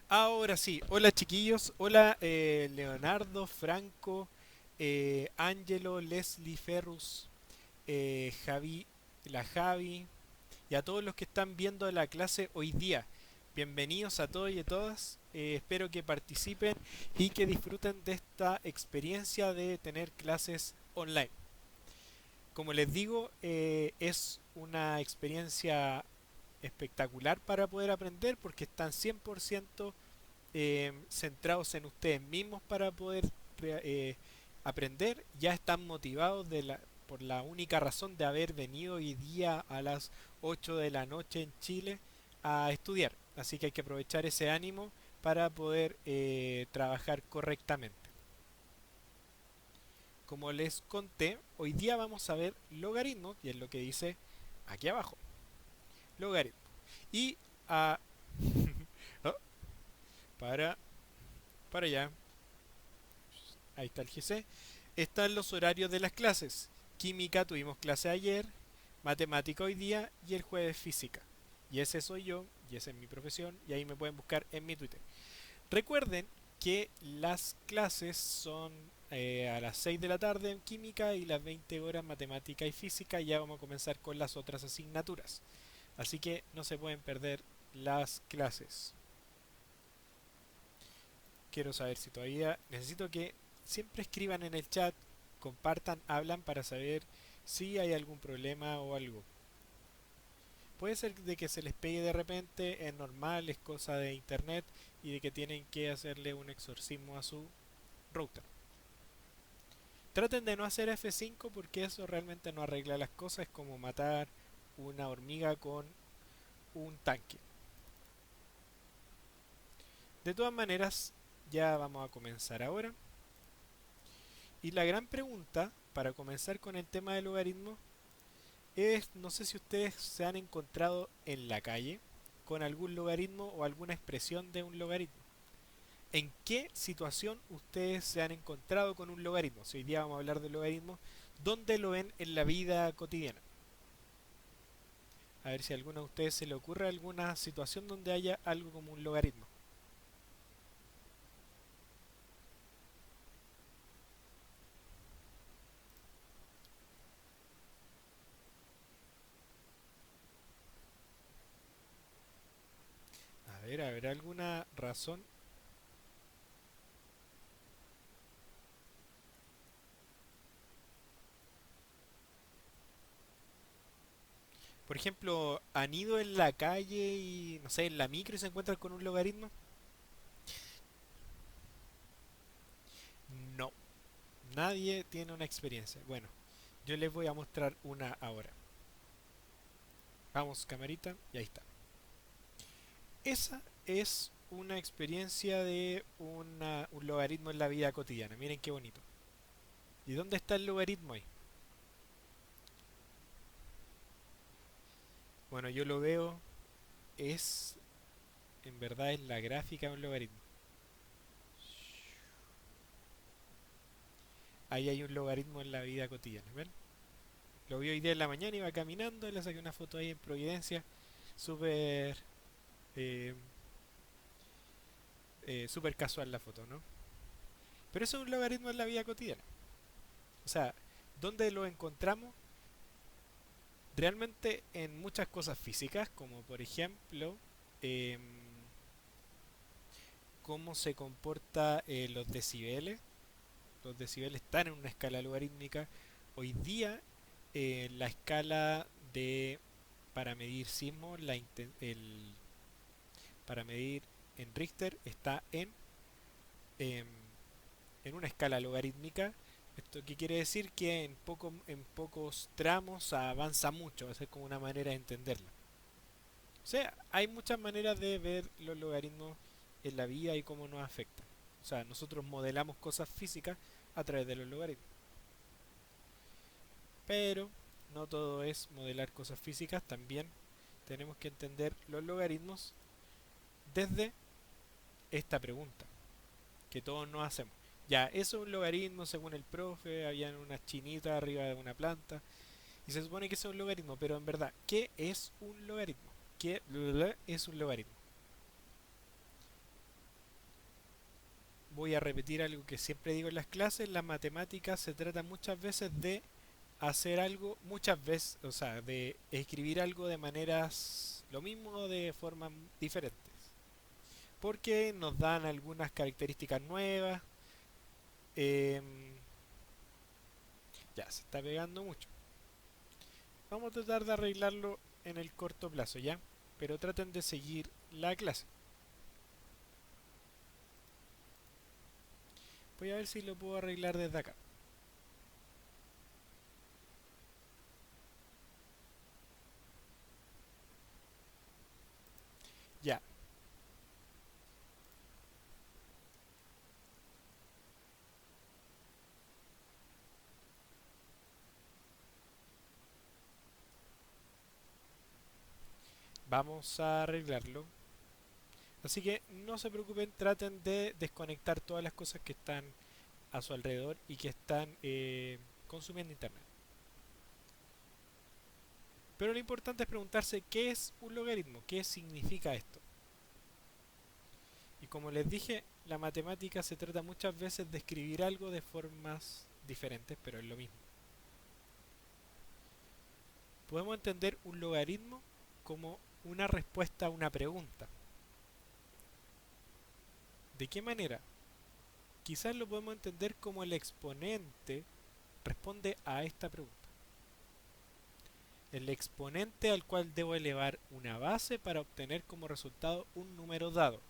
Ahora sí, hola chiquillos, hola Leonardo, Franco, Angelo, Leslie, Ferrus, Javi, la Javi y a todos los que están viendo la clase hoy día. Bienvenidos a todos y a todas. Espero que participen y que disfruten de esta experiencia de tener clases online. Como les digo, es una experiencia espectacular para poder aprender porque están 100% centrados en ustedes mismos para poder aprender, ya están motivados por la única razón de haber venido hoy día a las 8 de la noche en Chile a estudiar. Así que hay que aprovechar ese ánimo para poder trabajar correctamente. Como les conté, hoy día vamos a ver logaritmos, y es lo que dice aquí abajo, logaritmo. Y a... oh, para, para allá, ahí está el GC. Están los horarios de las clases. Química tuvimos clase ayer, matemática hoy día y el jueves física. Y ese soy yo, y esa es mi profesión, y ahí me pueden buscar en mi Twitter. Recuerden que las clases son a las 6 de la tarde en química y las 20 horas matemática y física. Y ya vamos a comenzar con las otras asignaturas. Así que no se pueden perder las clases. Quiero saber si todavía necesito que siempre escriban en el chat, compartan, hablan para saber si hay algún problema o algo. Puede ser de que se les pegue de repente, es normal, es cosa de internet y de que tienen que hacerle un exorcismo a su router. Traten de no hacer F5 porque eso realmente no arregla las cosas, es como matar una hormiga con un tanque. De todas maneras, ya vamos a comenzar ahora. Y la gran pregunta, para comenzar con el tema del logaritmo, es, no sé si ustedes se han encontrado en la calle con algún logaritmo o alguna expresión de un logaritmo. ¿En qué situación ustedes se han encontrado con un logaritmo? Si hoy día vamos a hablar de logaritmos, ¿dónde lo ven en la vida cotidiana? A ver si a alguno de ustedes se le ocurre alguna situación donde haya algo como un logaritmo. A ver, ¿habrá alguna razón? Por ejemplo, ¿han ido en la calle y, no sé, en la micro y se encuentran con un logaritmo? No, nadie tiene una experiencia. Bueno, yo les voy a mostrar una ahora. Vamos, camarita, y ahí está. Esa es una experiencia de un logaritmo en la vida cotidiana. Miren qué bonito. ¿Y dónde está el logaritmo ahí? Bueno, yo lo veo, es, en verdad es la gráfica de un logaritmo. Ahí hay un logaritmo en la vida cotidiana, ¿ven? Lo vi hoy día en la mañana, iba caminando, le saqué una foto ahí en Providencia, súper eh, súper casual la foto, ¿no? Pero eso es un logaritmo en la vida cotidiana. O sea, ¿dónde lo encontramos? Realmente en muchas cosas físicas, como por ejemplo em, cómo se comporta los decibeles. Los decibeles están en una escala logarítmica. Hoy día la escala de para medir sismos, para medir en Richter está em, en una escala logarítmica. ¿Esto qué quiere decir? Que en pocos tramos avanza mucho, esa es como una manera de entenderlo. O sea, hay muchas maneras de ver los logaritmos en la vida y cómo nos afectan. O sea, nosotros modelamos cosas físicas a través de los logaritmos. Pero no todo es modelar cosas físicas, también tenemos que entender los logaritmos desde esta pregunta que todos nos hacemos. Ya, eso es un logaritmo según el profe, habían unas chinitas arriba de una planta y se supone que eso es un logaritmo, pero en verdad, ¿qué es un logaritmo? ¿Qué es un logaritmo? voy a repetir algo que siempre digo en las clases, la matemática se trata muchas veces de hacer algo muchas veces, o sea, de escribir algo de maneras, lo mismo de formas diferentes, porque nos dan algunas características nuevas. em, ya, se está pegando mucho. Vamos a tratar de arreglarlo en el corto plazo, ¿ya? Pero traten de seguir la clase. Voy a ver si lo puedo arreglar desde acá. Ya, vamos a arreglarlo. Así que no se preocupen, traten de desconectar todas las cosas que están a su alrededor y que están consumiendo internet. Pero lo importante es preguntarse qué es un logaritmo, qué significa esto. Y como les dije, la matemática se trata muchas veces de escribir algo de formas diferentes, pero es lo mismo. Podemos entender un logaritmo como una respuesta a una pregunta. ¿De qué manera? Quizás lo podemos entender como el exponente responde a esta pregunta. El exponente al cual debo elevar una base para obtener como resultado un número dado.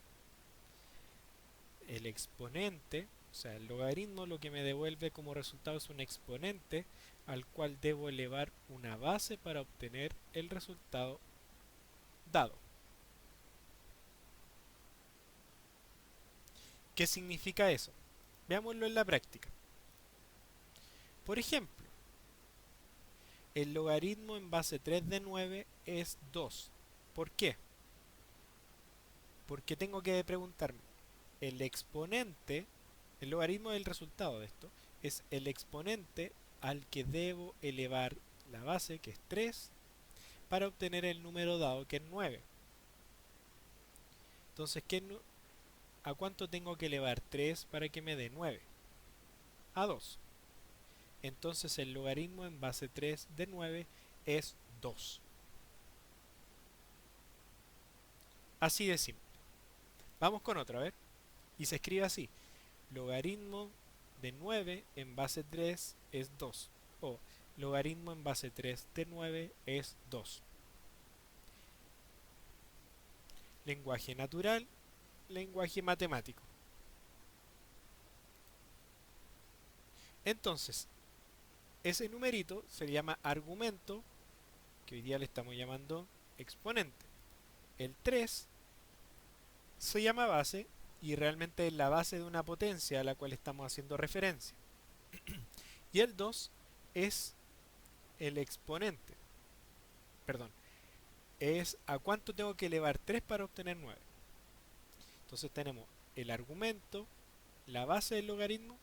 El exponente, o sea, el logaritmo lo que me devuelve como resultado es un exponente al cual debo elevar una base para obtener el resultado dado. ¿Qué significa eso? Veámoslo en la práctica. Por ejemplo, el logaritmo en base 3 de 9 es 2. ¿Por qué? Porque tengo que preguntarme, el exponente, el logaritmo del resultado de esto, es el exponente al que debo elevar la base, que es 3, para obtener el número dado, que es 9. Entonces, ¿a cuánto tengo que elevar 3 para que me dé 9? A 2. Entonces el logaritmo en base 3 de 9 es 2. Así de simple. Vamos con otro, a ver. Y se escribe así. Logaritmo de 9 en base 3 es 2. O logaritmo en base 3 de 9 es 2. Lenguaje natural, lenguaje matemático. Entonces, ese numerito se llama argumento, que hoy día le estamos llamando exponente. El 3 se llama base y realmente es la base de una potencia a la cual estamos haciendo referencia. Y el 2 es el exponente. Perdón, es a cuánto tengo que elevar 3 para obtener 9. Entonces tenemos el argumento, la base del logaritmo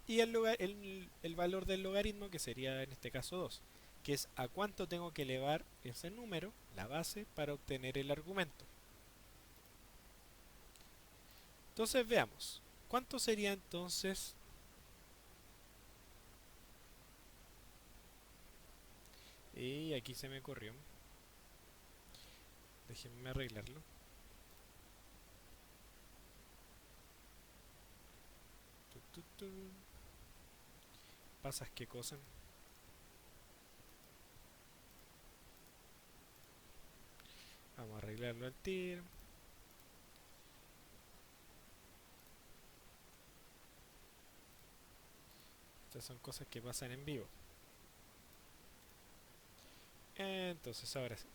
y el valor del logaritmo, que sería en este caso 2, que es a cuánto tengo que elevar ese número, la base, para obtener el argumento. Entonces veamos, ¿cuánto sería entonces? Y aquí se me corrió. Déjenme arreglarlo. Tu, tu, tu. Pasas qué cosa. Vamos a arreglarlo al tiro. Estas son cosas que pasan en vivo. Entonces ahora sí.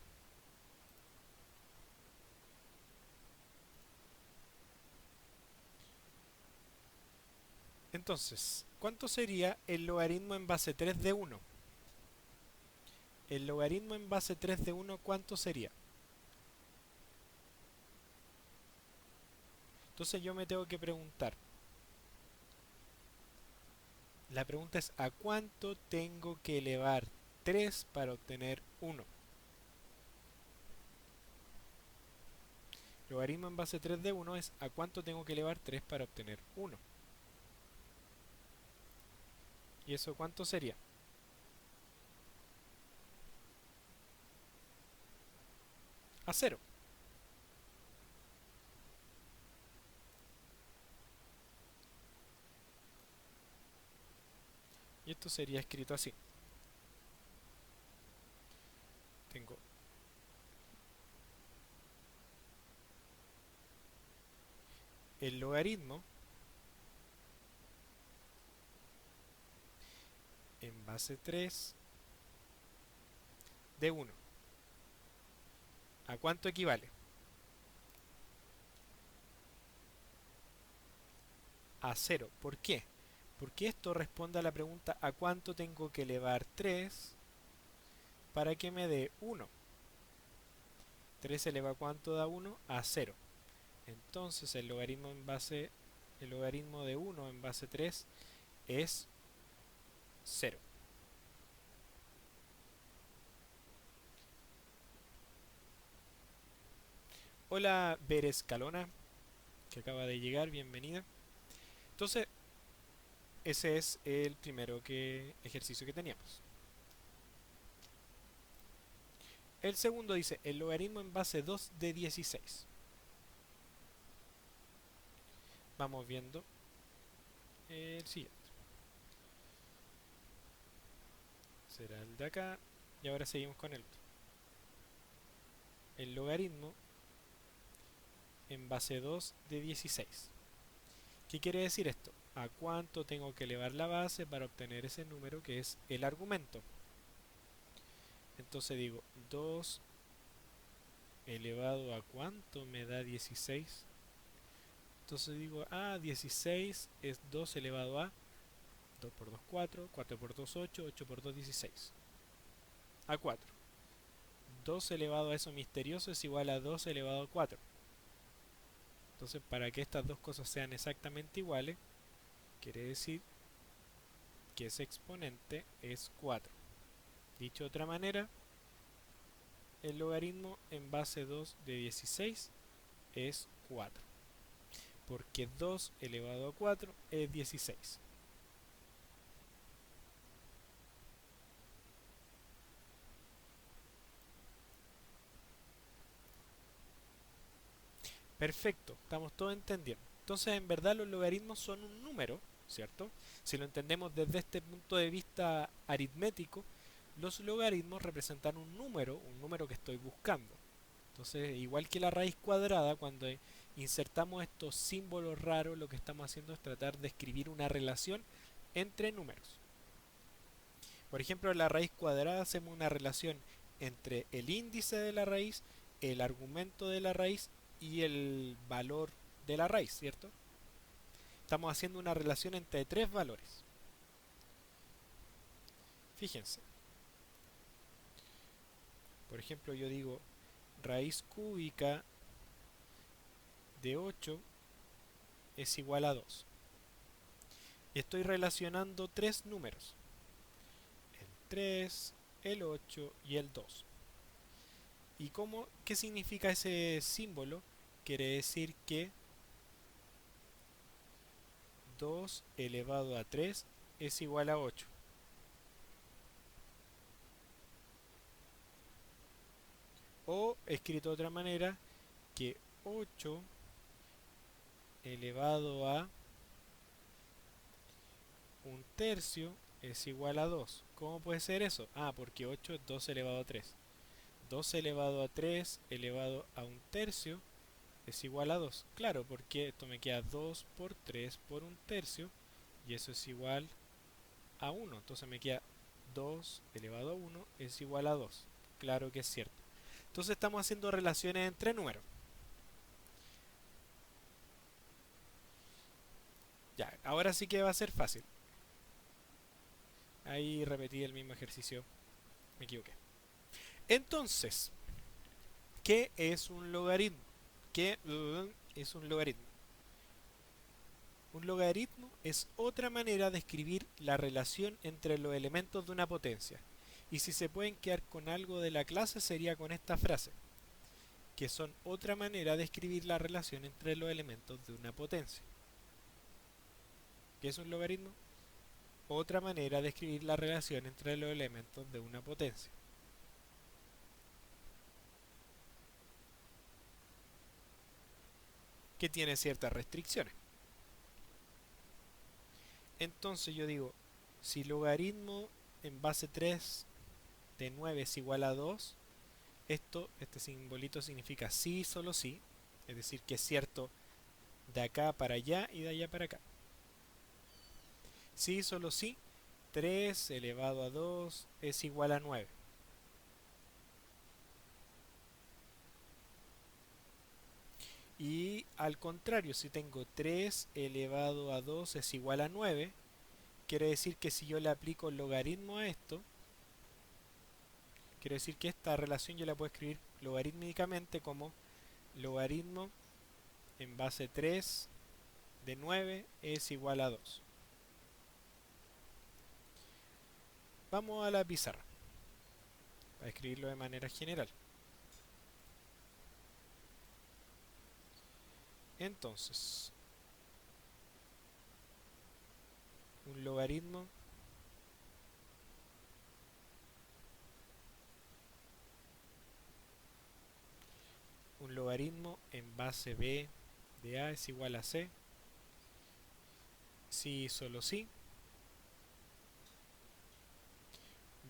Entonces, ¿cuánto sería el logaritmo en base 3 de 1? El logaritmo en base 3 de 1, ¿cuánto sería? Entonces yo me tengo que preguntar. La pregunta es ¿a cuánto tengo que elevar 3 para obtener 1? Logaritmo en base 3 de 1 es ¿a cuánto tengo que elevar 3 para obtener 1? ¿Y eso cuánto sería? A cero. Y esto sería escrito así. Tengo el logaritmo en base 3 de 1. ¿A cuánto equivale? A cero. ¿Por qué? Porque esto responde a la pregunta ¿a cuánto tengo que elevar 3 para que me dé 1? 3 eleva a cuánto da 1? A cero. Entonces el logaritmo de 1 en base 3 es cero. Hola Beres Calona, que acaba de llegar, bienvenida. Entonces, ese es el primero ejercicio que teníamos. El segundo dice el logaritmo en base 2 de 16. Vamos viendo el siguiente. Será el de acá. Y ahora seguimos con el otro. El logaritmo en base 2 de 16. ¿Qué quiere decir esto? ¿A cuánto tengo que elevar la base para obtener ese número que es el argumento? Entonces digo 2 elevado a cuánto me da 16. Entonces digo, 16 es 2 elevado a 2 por 2 4, 4 por 2 8, 8 por 2 16. A 4. 2 elevado a eso misterioso es igual a 2 elevado a 4. Entonces, para que estas dos cosas sean exactamente iguales, quiere decir que ese exponente es 4. Dicho de otra manera, el logaritmo en base 2 de 16 es 4. Porque 2 elevado a 4 es 16. Perfecto, estamos todos entendiendo. Entonces, en verdad los logaritmos son un número, ¿cierto? Si lo entendemos desde este punto de vista aritmético, los logaritmos representan un número que estoy buscando. Entonces, igual que la raíz cuadrada, cuando insertamos estos símbolos raros, lo que estamos haciendo es tratar de escribir una relación entre números. Por ejemplo, en la raíz cuadrada hacemos una relación entre el índice de la raíz, el argumento de la raíz y el valor de la raíz, ¿cierto? Estamos haciendo una relación entre tres valores. Fíjense. Por ejemplo, yo digo raíz cúbica de 8 es igual a 2. Y estoy relacionando tres números. El 3, el 8 y el 2. ¿Y qué significa ese símbolo? Quiere decir que 2 elevado a 3 es igual a 8. O, escrito de otra manera, que 8 elevado a un tercio es igual a 2. ¿Cómo puede ser eso? Porque 8 es 2 elevado a 3. 2 elevado a 3 elevado a un tercio es igual a 2. Claro, porque esto me queda 2 por 3 por un tercio y eso es igual a 1. Entonces me queda 2 elevado a 1 es igual a 2. Claro que es cierto. Entonces estamos haciendo relaciones entre números. Ya, ahora sí que va a ser fácil. Ahí repetí el mismo ejercicio. Me equivoqué. Entonces, ¿qué es un logaritmo? ¿Qué es un logaritmo? Un logaritmo es otra manera de escribir la relación entre los elementos de una potencia. Y si se pueden quedar con algo de la clase sería con esta frase, que son otra manera de escribir la relación entre los elementos de una potencia. ¿Qué es un logaritmo? otra manera de escribir la relación entre los elementos de una potencia, que tiene ciertas restricciones. Entonces yo digo, si logaritmo en base 3 de 9 es igual a 2, este simbolito significa sí y solo sí, es decir, que es cierto de acá para allá y de allá para acá. Sí y solo sí, 3 elevado a 2 es igual a 9. Y al contrario, si tengo 3 elevado a 2 es igual a 9, quiere decir que si yo le aplico el logaritmo a esto, quiere decir que esta relación yo la puedo escribir logarítmicamente como logaritmo en base 3 de 9 es igual a 2. Vamos a la pizarra para escribirlo de manera general. Entonces, un logaritmo en base b de a es igual a c, si y solo si,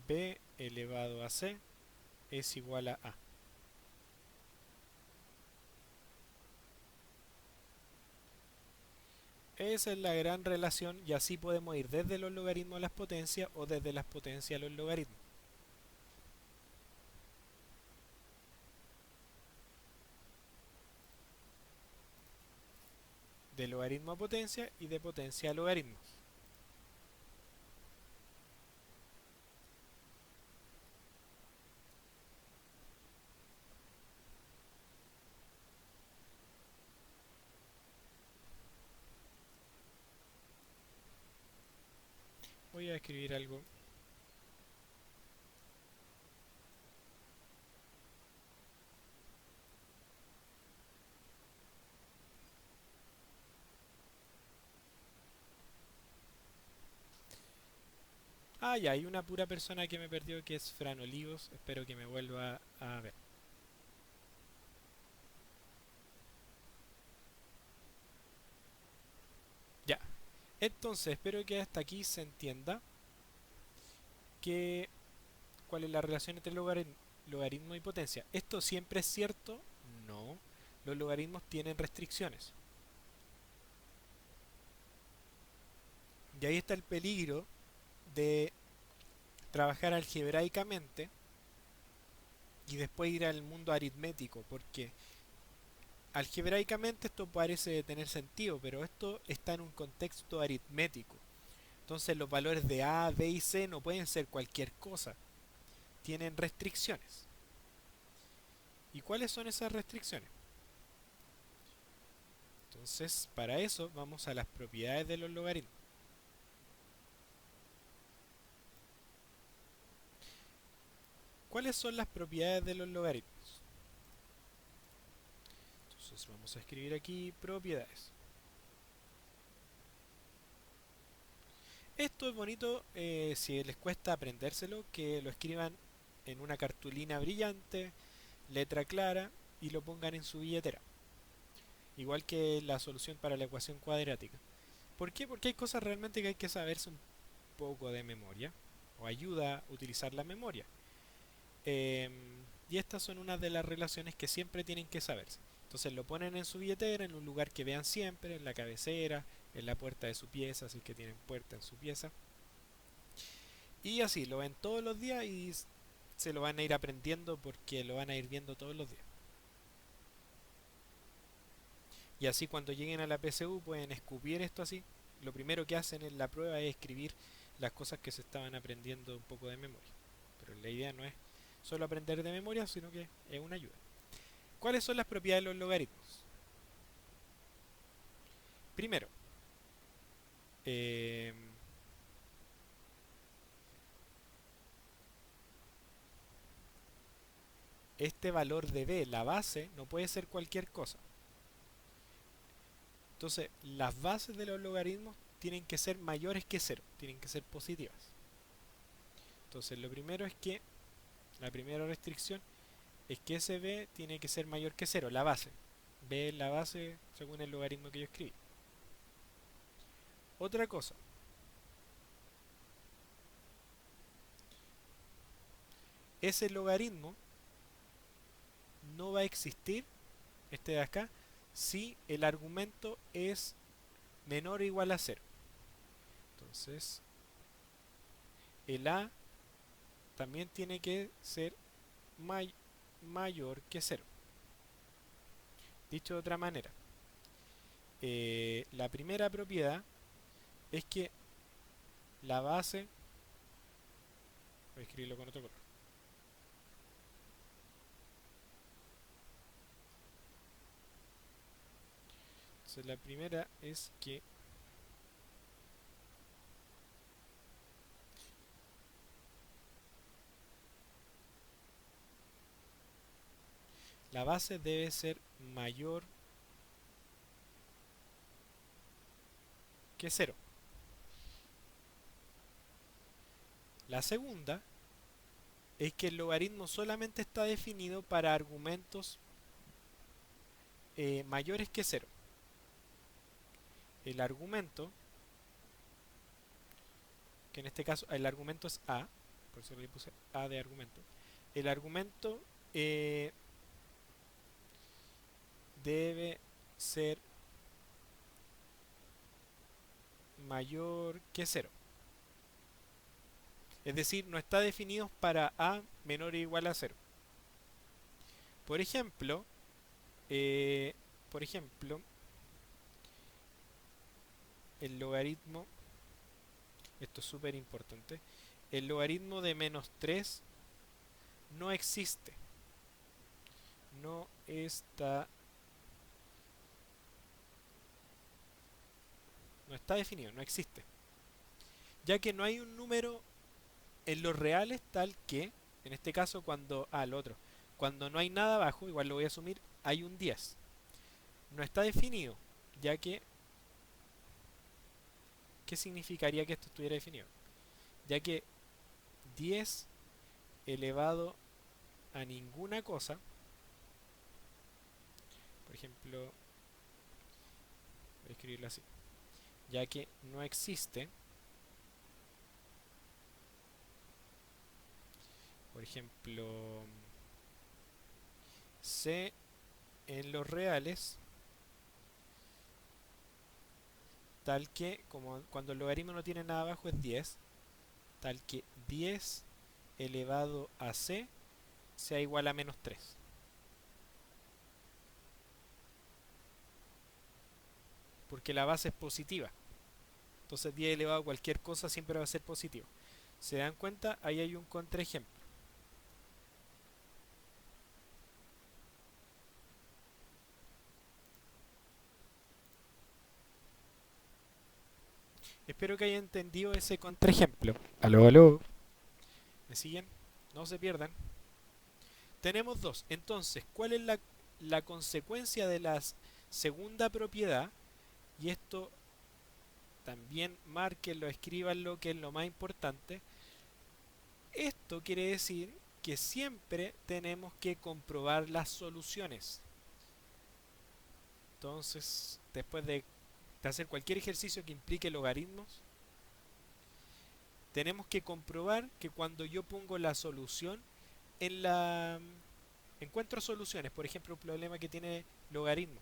b elevado a c es igual a a. Esa es la gran relación y así podemos ir desde los logaritmos a las potencias o desde las potencias a los logaritmos. De logaritmo a potencia y de potencia a logaritmo. Voy a escribir algo. Ah, ya, hay una pura persona que me perdió que es Fran Olivos. Espero que me vuelva a ver. Ya. Entonces, espero que hasta aquí se entienda que cuál es la relación entre logaritmo y potencia. ¿Esto siempre es cierto? No. Los logaritmos tienen restricciones. Y ahí está el peligro de trabajar algebraicamente y después ir al mundo aritmético, porque algebraicamente esto parece tener sentido, pero esto está en un contexto aritmético. Entonces los valores de A, B y C no pueden ser cualquier cosa, tienen restricciones. ¿Y cuáles son esas restricciones? Entonces, para eso vamos a las propiedades de los logaritmos. ¿Cuáles son las propiedades de los logaritmos? Entonces vamos a escribir aquí propiedades. Esto es bonito, si les cuesta aprendérselo, que lo escriban en una cartulina brillante, letra clara, y lo pongan en su billetera. Igual que la solución para la ecuación cuadrática. ¿Por qué? Porque hay cosas realmente que hay que saberse un poco de memoria, o ayuda a utilizar la memoria. Em, y estas son unas de las relaciones que siempre tienen que saberse. Entonces lo ponen en su billetera, en un lugar que vean siempre, en la cabecera, en la puerta de su pieza, si es que tienen puerta en su pieza. Y así, lo ven todos los días y se lo van a ir aprendiendo porque lo van a ir viendo todos los días. Y así cuando lleguen a la PSU pueden escupir esto así. Lo primero que hacen en la prueba es escribir las cosas que se estaban aprendiendo un poco de memoria. Pero la idea no es solo aprender de memoria, sino que es una ayuda. ¿Cuáles son las propiedades de los logaritmos? Primero, eh, este valor de b, la base, no puede ser cualquier cosa. Entonces, las bases de los logaritmos tienen que ser mayores que cero, tienen que ser positivas. Entonces lo primero es que, la primera restricción es que ese b tiene que ser mayor que cero, la base. B es la base según el logaritmo que yo escribí. Otra cosa, ese logaritmo no va a existir, este de acá, si el argumento es menor o igual a cero. Entonces, el a también tiene que ser mayor que cero. Dicho de otra manera, la primera propiedad es que la base, voy a escribirlo con otro color. Entonces la primera es que la base debe ser mayor que cero. La segunda es que el logaritmo solamente está definido para argumentos mayores que cero. El argumento, que en este caso el argumento es a, por eso le puse a de argumento, el argumento debe ser mayor que cero. Es decir, no está definido para a menor o igual a cero. Por ejemplo, eh, por ejemplo, el logaritmo, esto es súper importante, el logaritmo de menos 3 no existe. No está, no está definido, no existe. Ya que no hay un número en los reales tal que, en este caso cuando, el otro, cuando no hay nada abajo, igual lo voy a asumir, hay un 10. No está definido, ya que, ¿qué significaría que esto estuviera definido? Ya que 10 elevado a ninguna cosa, por ejemplo, voy a escribirlo así, ya que no existe, por ejemplo, c en los reales, tal que, como cuando el logaritmo no tiene nada abajo es 10, tal que 10 elevado a c sea igual a menos 3. Porque la base es positiva. Entonces 10 elevado a cualquier cosa siempre va a ser positivo. ¿Se dan cuenta? Ahí hay un contraejemplo. Espero que hayan entendido ese contraejemplo. Aló, aló. ¿Me siguen? No se pierdan. Tenemos dos. Entonces, ¿cuál es la consecuencia de la segunda propiedad? Y esto también márquenlo, escríbanlo, que es lo más importante. Esto quiere decir que siempre tenemos que comprobar las soluciones. Entonces, después de hacer cualquier ejercicio que implique logaritmos, tenemos que comprobar que cuando yo pongo la solución en la... encuentro soluciones, por ejemplo, un problema que tiene logaritmo.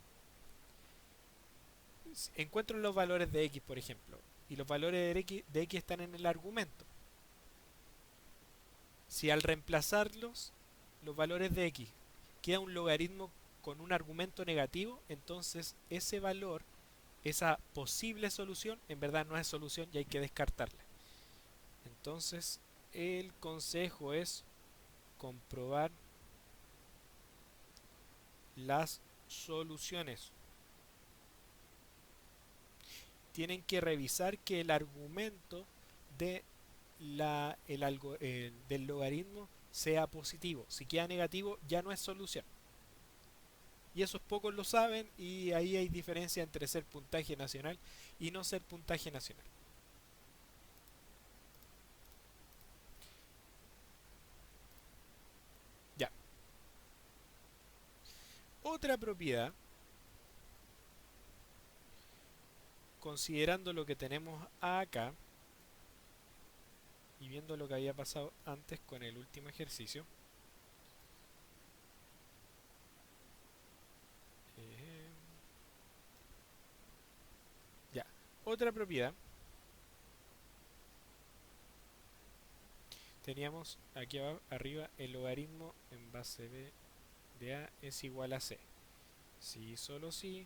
Encuentro los valores de x, por ejemplo, y los valores de x están en el argumento. Si al reemplazarlos, los valores de x, queda un logaritmo con un argumento negativo, entonces ese valor, esa posible solución, en verdad no es solución y hay que descartarla. Entonces, el consejo es comprobar las soluciones. Tienen que revisar que el argumento de del logaritmo sea positivo. Si queda negativo, ya no es solución. Y esos pocos lo saben y ahí hay diferencia entre ser puntaje nacional y no ser puntaje nacional. Ya. Otra propiedad, considerando lo que tenemos acá y viendo lo que había pasado antes con el último ejercicio. eh, ya. Otra propiedad, teníamos aquí abajo, arriba el logaritmo en base b de a es igual a c. Si solo si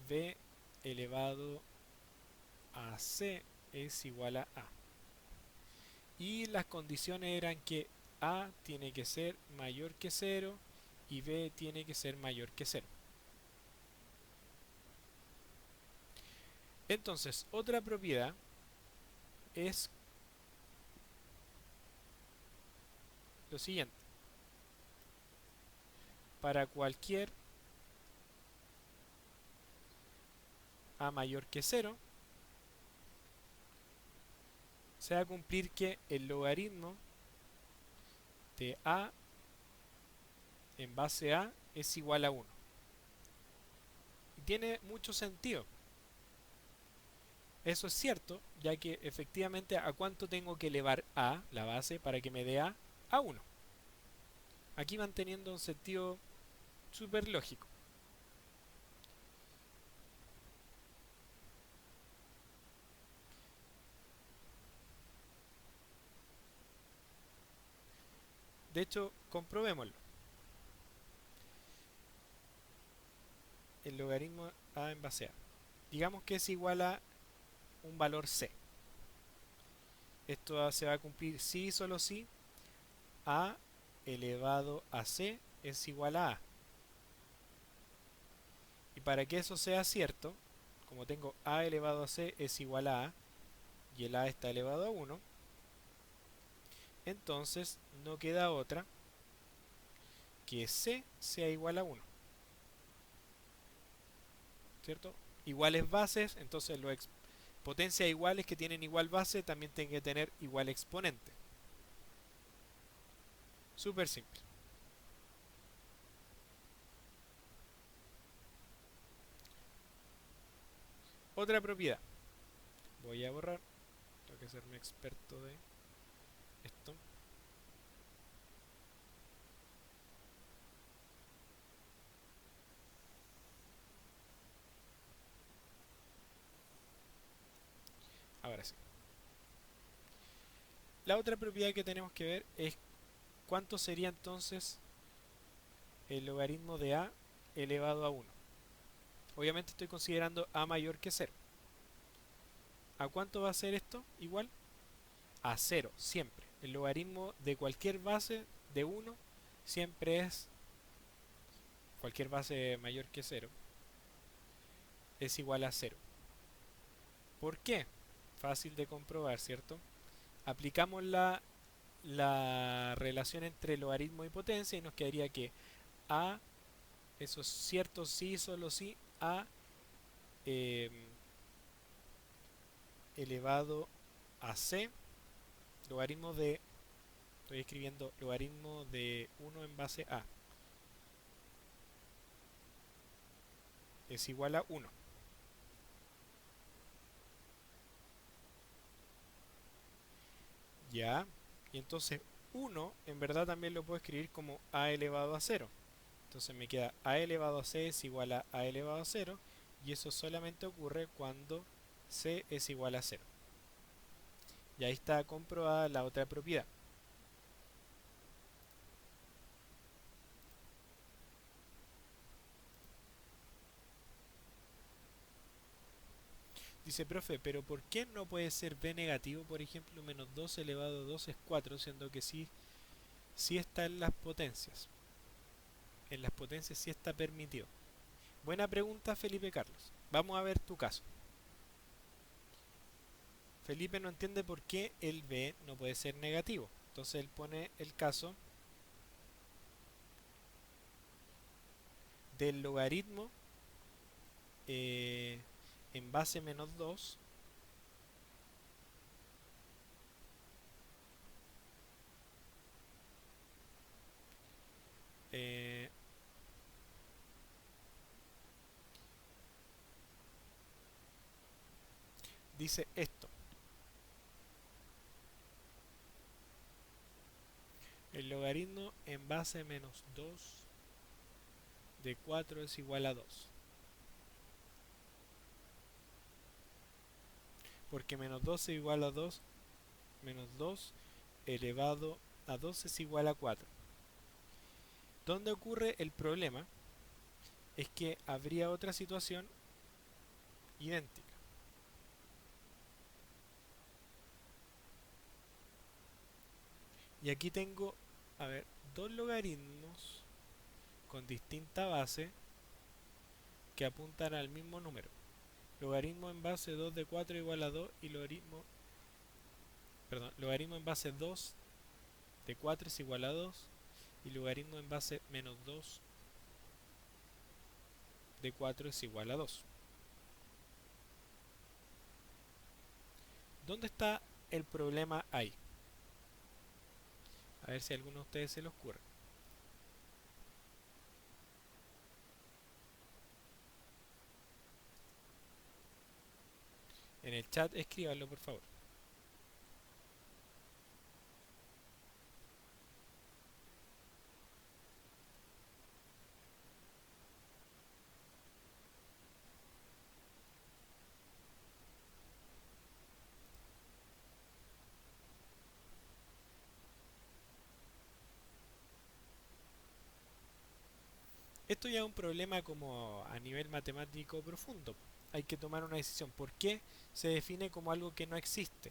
b elevado a c es igual a a. Y las condiciones eran que a tiene que ser mayor que cero y b tiene que ser mayor que cero. Entonces, otra propiedad es lo siguiente. Para cualquier a mayor que cero, se va a cumplir que el logaritmo de a en base a es igual a 1. Y tiene mucho sentido. Eso es cierto, ya que efectivamente a cuánto tengo que elevar a, la base, para que me dé a 1. Aquí van teniendo un sentido súper lógico. De hecho, comprobémoslo. El logaritmo a en base a. Digamos que es igual a un valor c. Esto se va a cumplir si y solo si a elevado a c es igual a. Y para que eso sea cierto, como tengo a elevado a c es igual a y el a está elevado a 1, entonces no queda otra que c sea igual a 1. ¿Cierto? Iguales bases, entonces potencias iguales que tienen igual base también tienen que tener igual exponente. Súper simple. Otra propiedad. Voy a borrar. Tengo que hacerme experto de esto. Ahora sí. La otra propiedad que tenemos que ver es cuánto sería entonces el logaritmo de a elevado a 1. Obviamente estoy considerando a mayor que 0. ¿A cuánto va a ser esto? Igual a 0, siempre. El logaritmo de cualquier base de 1 siempre es, cualquier base mayor que 0, es igual a 0. ¿Por qué? Fácil de comprobar, ¿cierto? Aplicamos la relación entre logaritmo y potencia y nos quedaría que a, eso es cierto sí, solo sí, a eh, elevado a c, logaritmo de, estoy escribiendo logaritmo de 1 en base a, es igual a 1. Ya, y entonces 1 en verdad también lo puedo escribir como a elevado a 0. Entonces me queda a elevado a c es igual a elevado a 0 y eso solamente ocurre cuando c es igual a 0. Y ahí está comprobada la otra propiedad. Dice, profe, pero ¿por qué no puede ser b negativo? Por ejemplo, menos 2 elevado a 2 es 4, siendo que sí está en las potencias. En las potencias sí está permitido. Buena pregunta, Felipe Carlos. Vamos a ver tu caso. Felipe no entiende por qué el b no puede ser negativo. Entonces él pone el caso del logaritmo eh, en base menos 2 eh, dice esto. El logaritmo en base menos 2 de 4 es igual a 2. Porque menos 2 es igual a 2, menos 2 elevado a 2 es igual a 4. Donde ocurre el problema es que habría otra situación idéntica. Y aquí tengo, a ver, dos logaritmos con distinta base que apuntan al mismo número. Logaritmo en base 2 de 4 igual a 2 y logaritmo en base 2 de 4 es igual a 2 y logaritmo en base menos 2 de 4 es igual a 2. ¿Dónde está el problema ahí? A ver si a alguno de ustedes se le ocurre. En el chat escríbanlo por favor. Esto ya es un problema como a nivel matemático profundo. Hay que tomar una decisión. ¿Por qué se define como algo que no existe?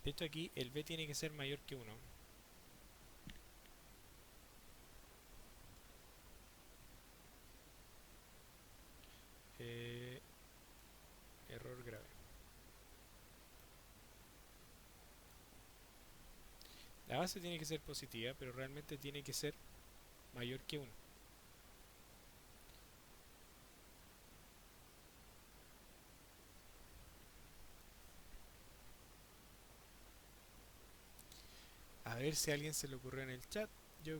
De hecho aquí el b tiene que ser mayor que 1. Eh, error grave. La base tiene que ser positiva, pero realmente tiene que ser mayor que 1. A ver si a alguien se le ocurrió en el chat. Yo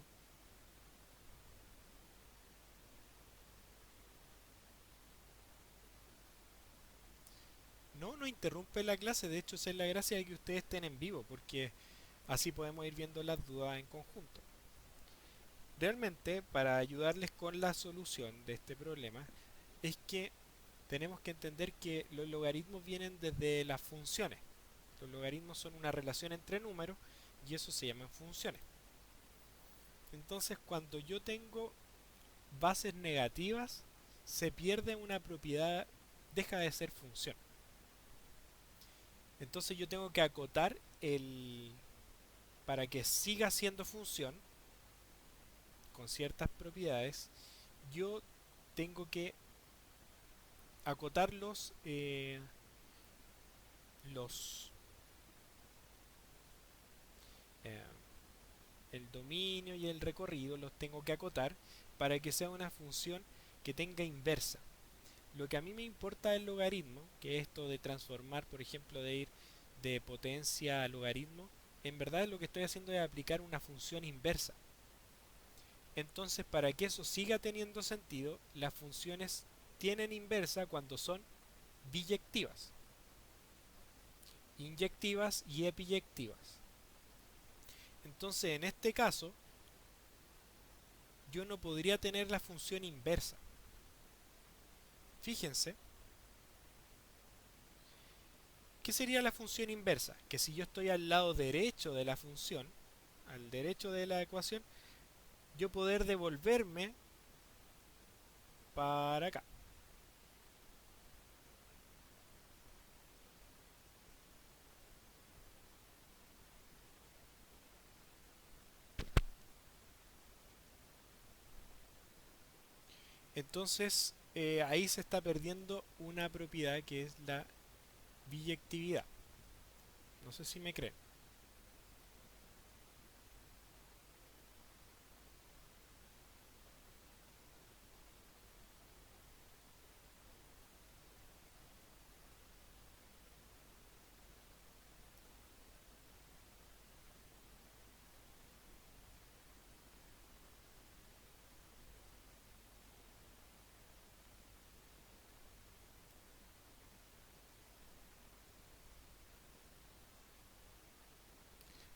no interrumpe la clase, de hecho esa es la gracia de que ustedes estén en vivo, porque así podemos ir viendo las dudas en conjunto. Realmente, para ayudarles con la solución de este problema, es que tenemos que entender que los logaritmos vienen desde las funciones. Los logaritmos son una relación entre números y eso se llaman funciones. Entonces, cuando yo tengo bases negativas, se pierde una propiedad, deja de ser función. Entonces yo tengo que acotar para que siga siendo función con ciertas propiedades, yo tengo que acotar los eh, el dominio y el recorrido los tengo que acotar para que sea una función que tenga inversa. Lo que a mí me importa del logaritmo, que es esto de transformar, por ejemplo, de ir de potencia a logaritmo, en verdad lo que estoy haciendo es aplicar una función inversa. Entonces, para que eso siga teniendo sentido, las funciones tienen inversa cuando son biyectivas, inyectivas y epiyectivas. Entonces, en este caso, yo no podría tener la función inversa. Fíjense, ¿qué sería la función inversa? Que si yo estoy al lado derecho de la función, al derecho de la ecuación, yo poder devolverme para acá. Entonces ahí se está perdiendo una propiedad que es la biyectividad. No sé si me creen.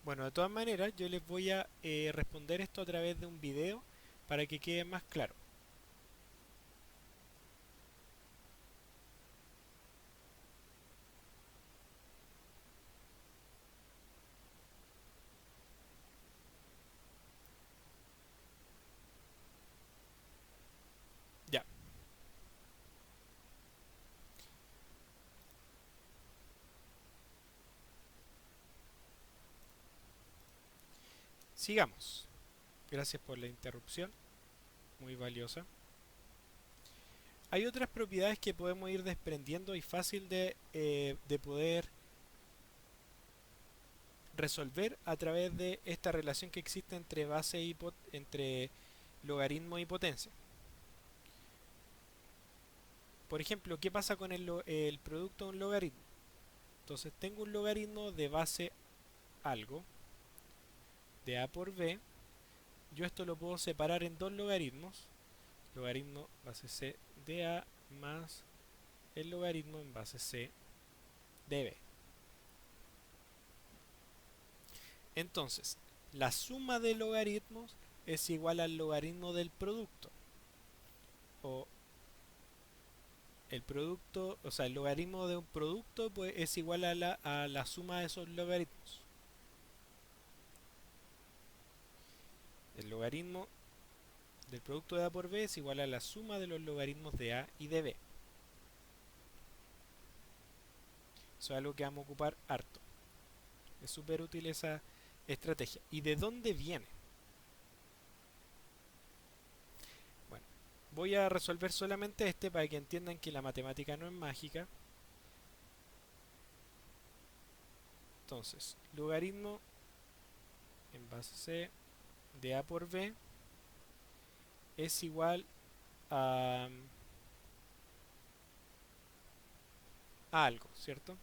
Bueno, de todas maneras, yo les voy a responder esto a través de un video para que quede más claro. Ya, sigamos. Gracias por la interrupción, muy valiosa. Hay otras propiedades que podemos ir desprendiendo y fácil de poder resolver a través de esta relación que existe entre base y entre logaritmo y potencia. Por ejemplo, ¿qué pasa con el producto de un logaritmo? Entonces tengo un logaritmo de base algo, de a por b. Yo esto lo puedo separar en dos logaritmos. Logaritmo base c de a más el logaritmo en base c de b. Entonces, la suma de logaritmos es igual al logaritmo del producto. O el producto, o sea, el logaritmo de un producto pues, es igual a la suma de esos logaritmos. El logaritmo del producto de a por b es igual a la suma de los logaritmos de a y de b. Eso es algo que vamos a ocupar harto. Es súper útil esa estrategia. ¿Y de dónde viene? Bueno, voy a resolver solamente este para que entiendan que la matemática no es mágica. Entonces, logaritmo en base c de a por b es igual a, a algo, ¿cierto?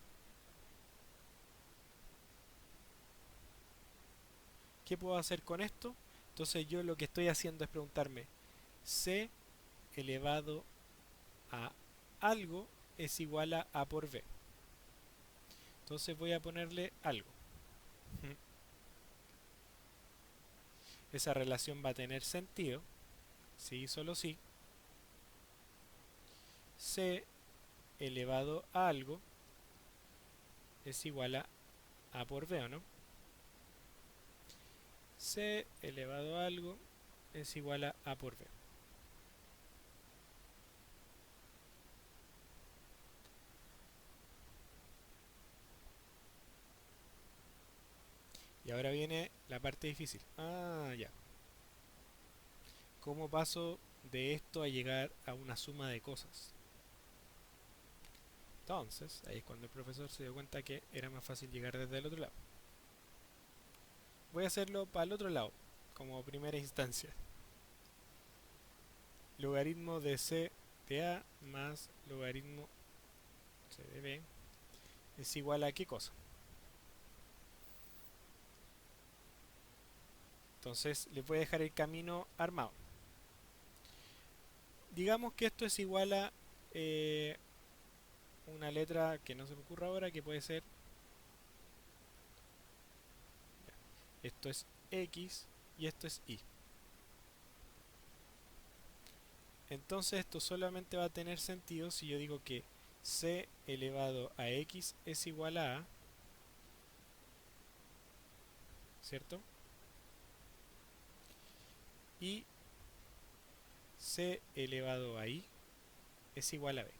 ¿Qué puedo hacer con esto? Entonces yo lo que estoy haciendo es preguntarme, c elevado a algo es igual a por b. Entonces voy a ponerle algo. Esa relación va a tener sentido, si y solo si c elevado a algo es igual a por b, ¿o no? C elevado a algo es igual a por b. Y ahora viene la parte difícil. Ah, ya. ¿Cómo paso de esto a llegar a una suma de cosas? Entonces, ahí es cuando el profesor se dio cuenta que era más fácil llegar desde el otro lado. Voy a hacerlo para el otro lado, como primera instancia. Logaritmo de c de a más logaritmo c de b es igual a ¿qué cosa? Entonces les voy a dejar el camino armado. Digamos que esto es igual a una letra que no se me ocurra ahora, que puede ser, esto es x y esto es y. Entonces esto solamente va a tener sentido si yo digo que c elevado a x es igual a, ¿cierto? Y c elevado a i es igual a b.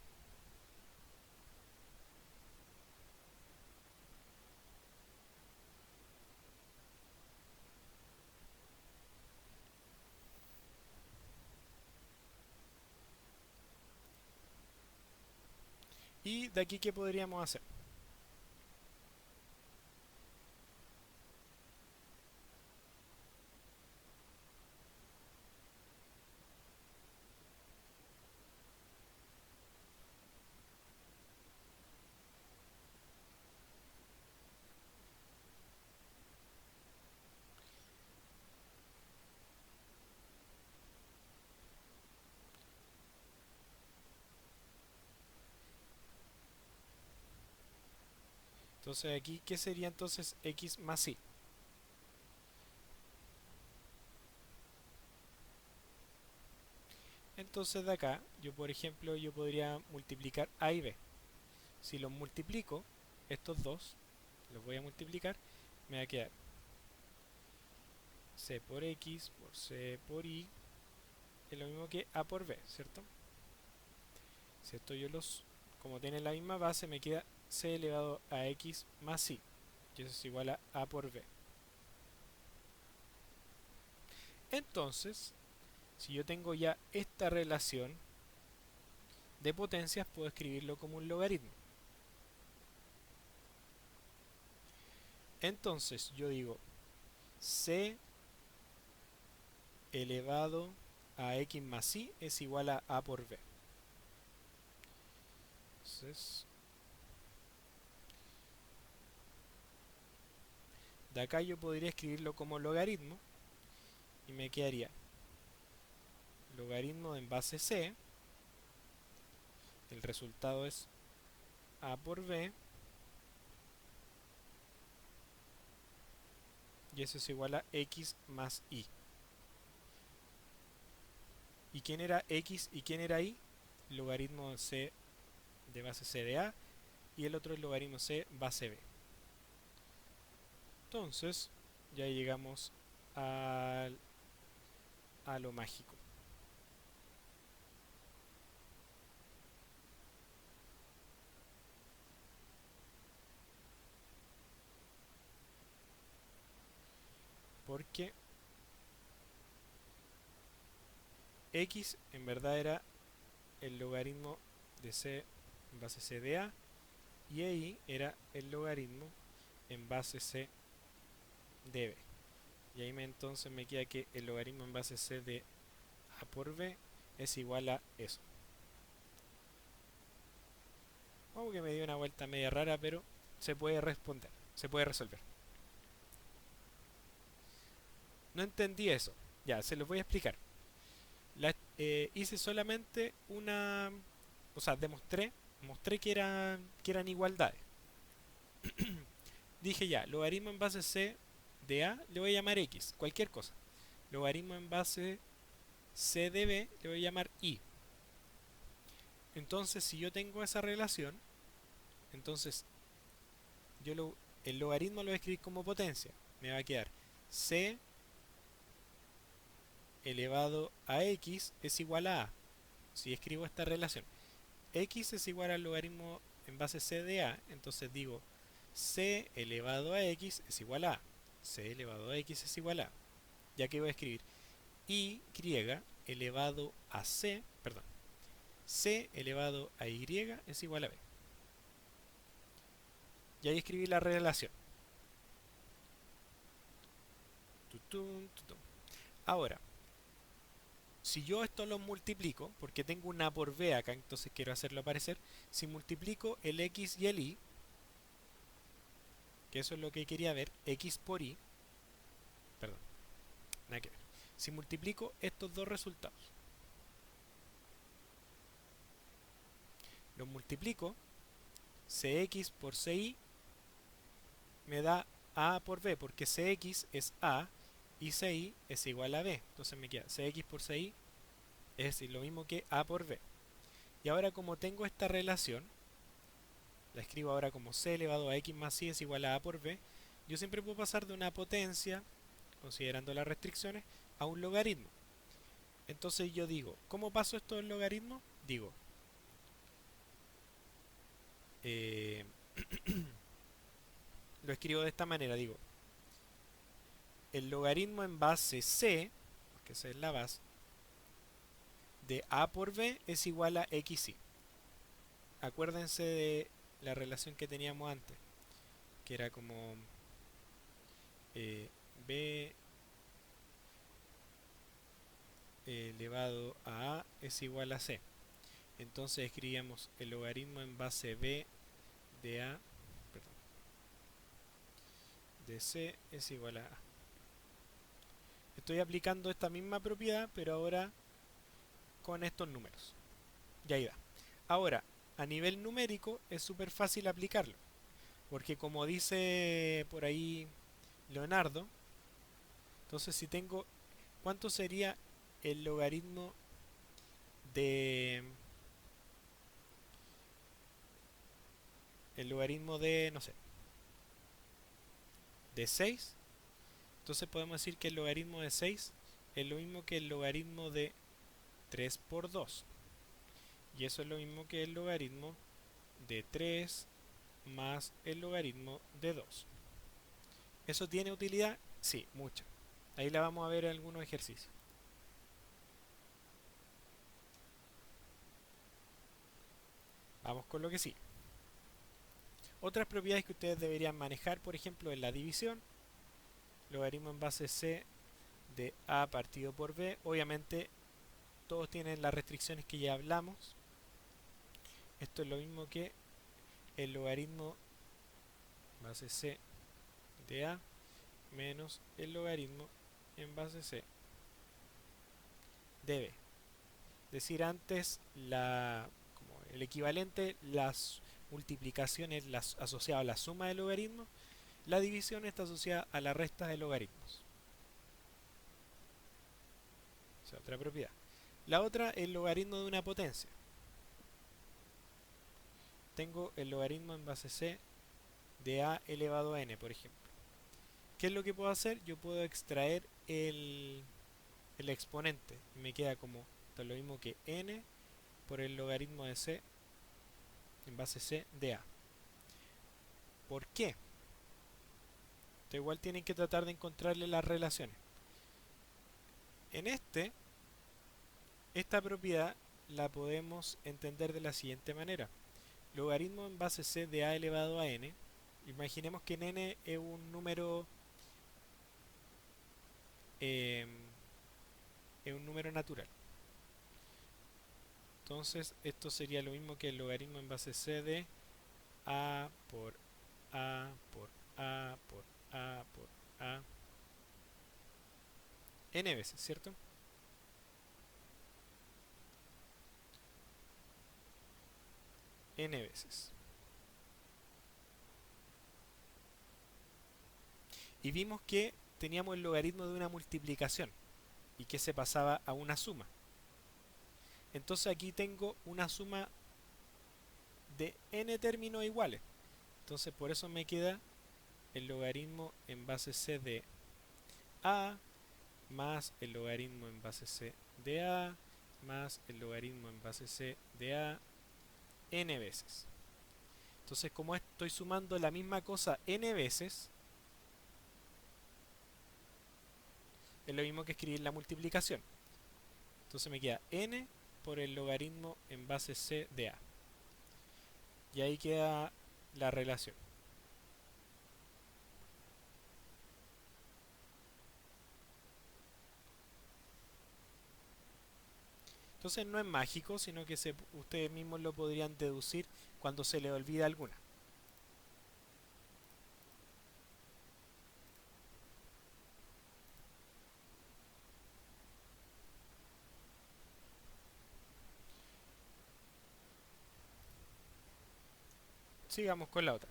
Y de aquí, ¿qué podríamos hacer? Entonces aquí, ¿qué sería entonces x más y? Entonces de acá, yo por ejemplo, yo podría multiplicar a y b. Si los multiplico, estos dos, los voy a multiplicar, me va a quedar c por x por c por y, es lo mismo que a por b, ¿cierto? Si esto yo los, como tienen la misma base, me queda c elevado a x más y, y eso es igual a por b. Entonces, si yo tengo ya esta relación de potencias, puedo escribirlo como un logaritmo. Entonces, yo digo c elevado a x más y es igual a por b. Entonces, de acá yo podría escribirlo como logaritmo y me quedaría logaritmo en base c, el resultado es a por b, y eso es igual a x más y. ¿Y quién era x y quién era y? Logaritmo de c de base c de a, y el otro es logaritmo c base b. Entonces, ya llegamos a lo mágico. Porque x en verdad era el logaritmo de c en base c de a, y y era el logaritmo en base c de b. Y ahí entonces me queda que el logaritmo en base c de a por b es igual a eso. Como que me dio una vuelta media rara, pero se puede responder, se puede resolver. No entendí eso. Ya, se los voy a explicar. Hice solamente una... O sea, mostré que eran igualdades. Dije ya, logaritmo en base c de a le voy a llamar x, cualquier cosa. Logaritmo en base c de b le voy a llamar y. Entonces, si yo tengo esa relación, entonces el logaritmo lo voy a escribir como potencia. Me va a quedar c elevado a x es igual a. Si escribo esta relación, x es igual al logaritmo en base c de a, entonces digo c elevado a x es igual a. C elevado a x es igual a. Ya que voy a escribir y elevado a c, perdón, c elevado a y es igual a b. Y ahí escribí la relación. Tutum, tutum. Ahora, si yo esto lo multiplico, porque tengo una por b acá, entonces quiero hacerlo aparecer, si multiplico el x y el y, que eso es lo que quería ver, x por y, perdón, nada que ver. Si multiplico estos dos resultados, los multiplico, cx por ci me da a por b, porque cx es a y ci es igual a b. Entonces me queda cx por ci es decir, lo mismo que a por b. Y ahora, como tengo esta relación, la escribo ahora como c elevado a x más y es igual a por b, yo siempre puedo pasar de una potencia, considerando las restricciones, a un logaritmo. Entonces yo digo, ¿cómo paso esto del logaritmo? Digo, eh, lo escribo de esta manera, digo, el logaritmo en base c, que esa es la base, de a por b es igual a xy. Acuérdense de la relación que teníamos antes, que era como b elevado a es igual a c. Entonces escribíamos el logaritmo en base b de a, perdón, de c es igual a. Estoy aplicando esta misma propiedad, pero ahora con estos números. Ya ahí da. Ahora, a nivel numérico es súper fácil aplicarlo, porque como dice por ahí Leonardo, entonces si tengo, ¿cuánto sería el logaritmo de, no sé, de 6? Entonces podemos decir que el logaritmo de 6 es lo mismo que el logaritmo de 3 por 2. Y eso es lo mismo que el logaritmo de 3 más el logaritmo de 2. ¿Eso tiene utilidad? Sí, mucha. Ahí la vamos a ver en algunos ejercicios. Vamos con lo que sí. Otras propiedades que ustedes deberían manejar, por ejemplo, en la división. Logaritmo en base c de a partido por b. Obviamente todos tienen las restricciones que ya hablamos. Esto es lo mismo que el logaritmo base c de a menos el logaritmo en base c de b. Es decir, antes como el equivalente, las multiplicaciones las asociadas a la suma de logaritmos, la división está asociada a la resta de logaritmos. Esa es otra propiedad. La otra, el logaritmo de una potencia. Tengo el logaritmo en base c de a elevado a n, por ejemplo. ¿Qué es lo que puedo hacer? Yo puedo extraer el exponente. Y me queda como lo mismo que n por el logaritmo de c en base c de a. ¿Por qué? Entonces igual tienen que tratar de encontrarle las relaciones. En esta propiedad la podemos entender de la siguiente manera. Logaritmo en base c de a elevado a n. Imaginemos que n es eh, es un número natural. Entonces esto sería lo mismo que el logaritmo en base c de a por a por a por a por a n veces, ¿cierto? N veces. Y vimos que teníamos el logaritmo de una multiplicación y que se pasaba a una suma. Entonces aquí tengo una suma de n términos iguales. Entonces por eso me queda el logaritmo en base c de a más el logaritmo en base c de a más el logaritmo en base c de a n veces. Entonces como estoy sumando la misma cosa n veces, es lo mismo que escribir la multiplicación. Entonces me queda n por el logaritmo en base c de a. Y ahí queda la relación. Entonces no es mágico, sino que ustedes mismos lo podrían deducir cuando se les olvida alguna. Sigamos con la otra.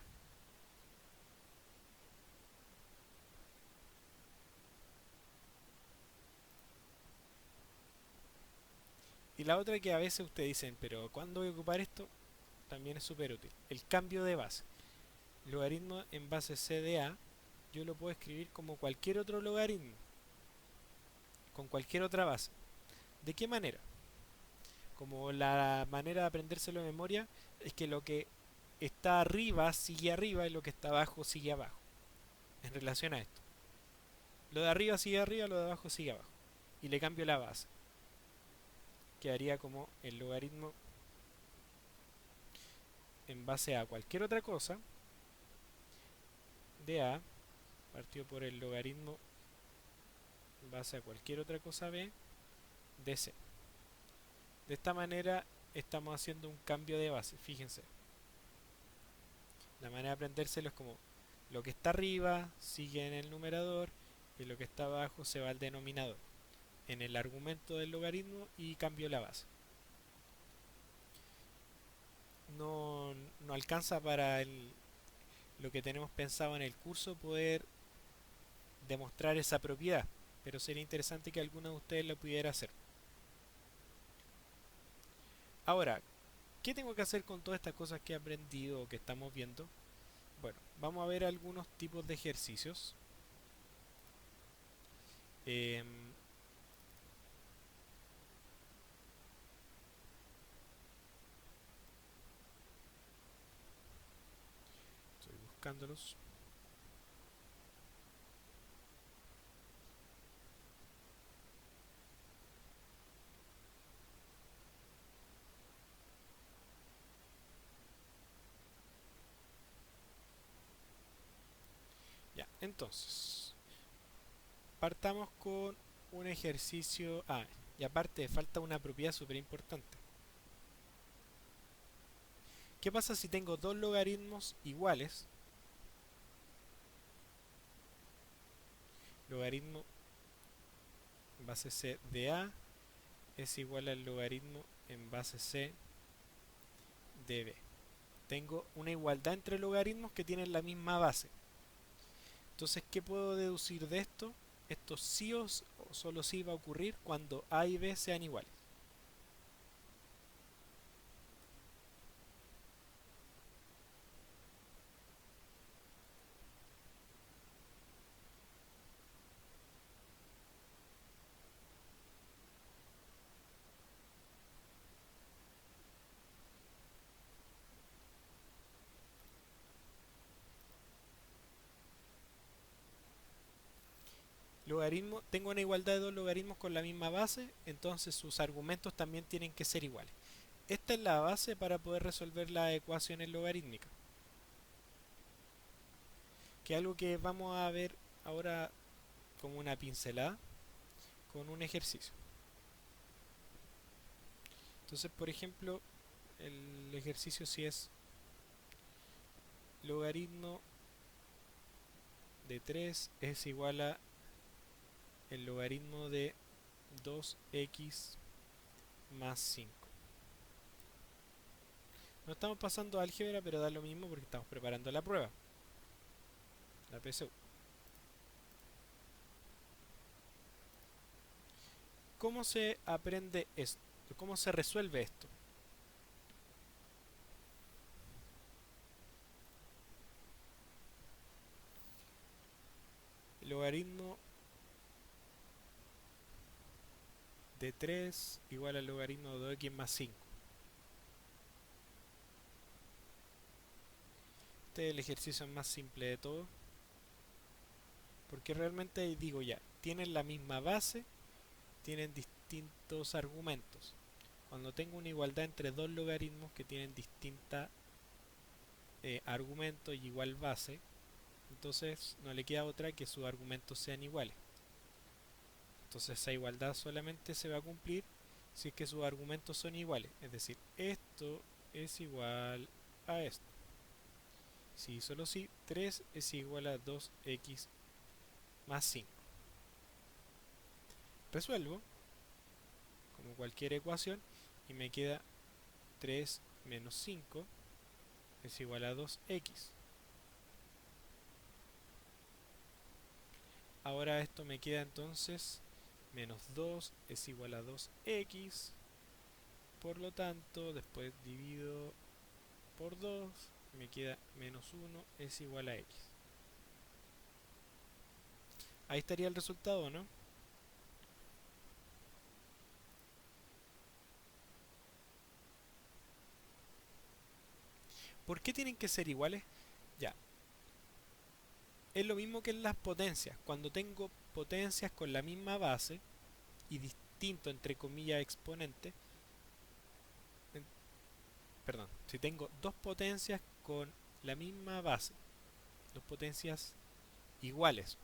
Y la otra que a veces ustedes dicen, pero ¿cuándo voy a ocupar esto? También es súper útil. El cambio de base. Logaritmo en base c de a, yo lo puedo escribir como cualquier otro logaritmo, con cualquier otra base. ¿De qué manera? Como la manera de aprendérselo de memoria es que lo que está arriba sigue arriba y lo que está abajo sigue abajo. En relación a esto. Lo de arriba sigue arriba, lo de abajo sigue abajo. Y le cambio la base. Quedaría como el logaritmo en base a cualquier otra cosa de A partido por el logaritmo en base a cualquier otra cosa B de C. De esta manera estamos haciendo un cambio de base, fíjense. La manera de aprendérselo es como lo que está arriba sigue en el numerador y lo que está abajo se va al denominador en el argumento del logaritmo y cambio la base. No, no alcanza para lo que tenemos pensado en el curso poder demostrar esa propiedad, pero sería interesante que alguno de ustedes lo pudiera hacer. Ahora, ¿qué tengo que hacer con todas estas cosas que he aprendido o que estamos viendo? Bueno, vamos a ver algunos tipos de ejercicios. Em, Estoy buscándolos. Ya, entonces, partamos con un ejercicio. Ah, y aparte, falta una propiedad súper importante. ¿Qué pasa si tengo dos logaritmos iguales? Logaritmo en base C de A es igual al logaritmo en base C de B. Tengo una igualdad entre logaritmos que tienen la misma base. Entonces, ¿qué puedo deducir de esto? Esto sí o solo sí va a ocurrir cuando A y B sean iguales. Logaritmo, tengo una igualdad de dos logaritmos con la misma base, entonces sus argumentos también tienen que ser iguales. Esta es la base para poder resolver las ecuaciones logarítmicas, que es algo que vamos a ver ahora como una pincelada con un ejercicio. Entonces, por ejemplo, el ejercicio si es logaritmo de 3 es igual a el logaritmo de 2x más 5. No estamos pasando a álgebra, pero da lo mismo porque estamos preparando la prueba, la PSU. ¿Cómo se aprende esto? ¿Cómo se resuelve esto? El logaritmo de 3 igual al logaritmo de 2x más 5. Este es el ejercicio más simple de todo, porque realmente digo ya, tienen la misma base, tienen distintos argumentos. Cuando tengo una igualdad entre dos logaritmos que tienen distinta argumento y igual base, entonces no le queda otra que sus argumentos sean iguales. Entonces esa igualdad solamente se va a cumplir si es que sus argumentos son iguales. Es decir, esto es igual a esto. Si solo si 3 es igual a 2x más 5. Resuelvo como cualquier ecuación y me queda 3 menos 5 es igual a 2x. Ahora esto me queda entonces menos 2 es igual a 2x. Por lo tanto, después divido por 2, me queda menos 1 es igual a x. Ahí estaría el resultado, ¿no? ¿Por qué tienen que ser iguales? Ya, es lo mismo que en las potencias. Cuando tengo potencias con la misma base y distinto entre comillas exponente, en- perdón, si tengo dos potencias con la misma base, dos potencias iguales,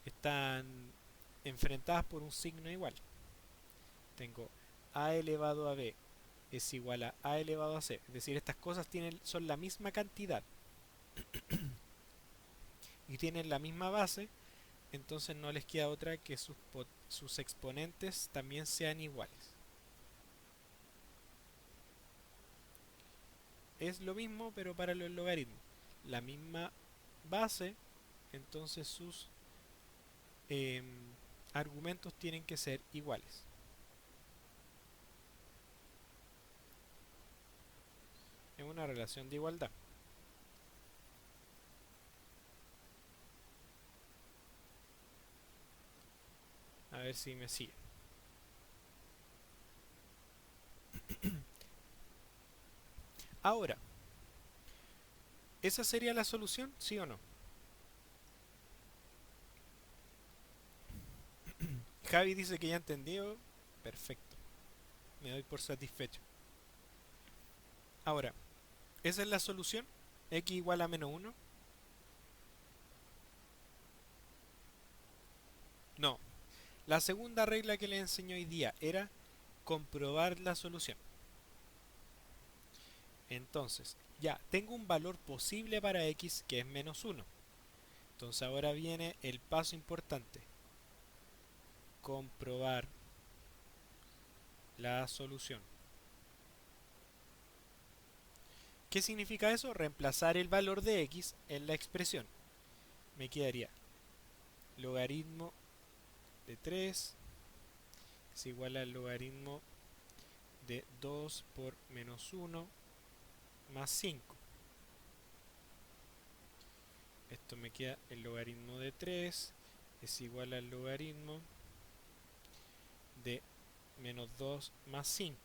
están enfrentadas por un signo igual. Tengo a elevado a b es igual a elevado a c. Es decir, estas cosas son la misma cantidad y tienen la misma base, entonces no les queda otra que sus exponentes también sean iguales. Es lo mismo pero para los logaritmos. La misma base, entonces sus em, argumentos tienen que ser iguales. Es una relación de igualdad. A ver si me sigue. Ahora, ¿esa sería la solución? ¿Sí o no? Javi dice que ya entendió. Perfecto. Me doy por satisfecho. Ahora, ¿esa es la solución? X igual a menos uno. No. La segunda regla que le enseñó hoy día era comprobar la solución. Entonces, ya, tengo un valor posible para x que es menos uno. Entonces ahora viene el paso importante. Comprobar la solución. ¿Qué significa eso? Reemplazar el valor de x en la expresión. Me quedaría logaritmo de 3 es igual al logaritmo de 2 por menos uno más 5. Esto me queda el logaritmo de 3 es igual al logaritmo de menos 2 más 5.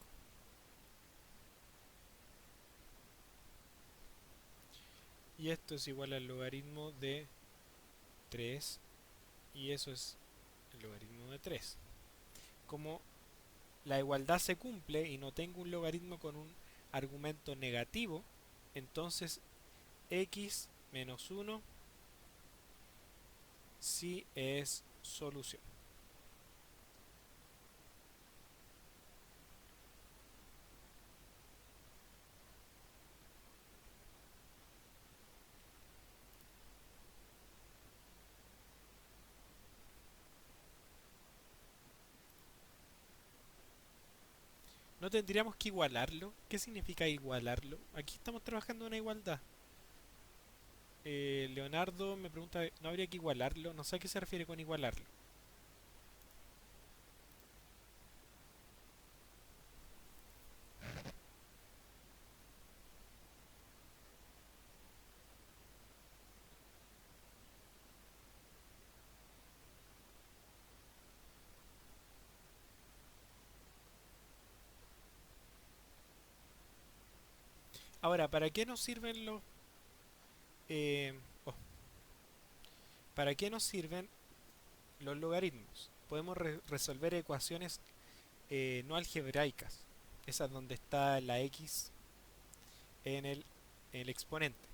Y esto es igual al logaritmo de 3 y eso es el logaritmo de 3. Como la igualdad se cumple y no tengo un logaritmo con un argumento negativo, entonces x menos uno sí es solución. ¿No tendríamos que igualarlo? ¿Qué significa igualarlo? Aquí estamos trabajando en una igualdad. Leonardo me pregunta, ¿no habría que igualarlo? No sé a qué se refiere con igualarlo. Ahora, ¿para qué nos sirven eh, oh, ¿para qué nos sirven los logaritmos? Podemos resolver ecuaciones no algebraicas, esas donde está la x en el exponente.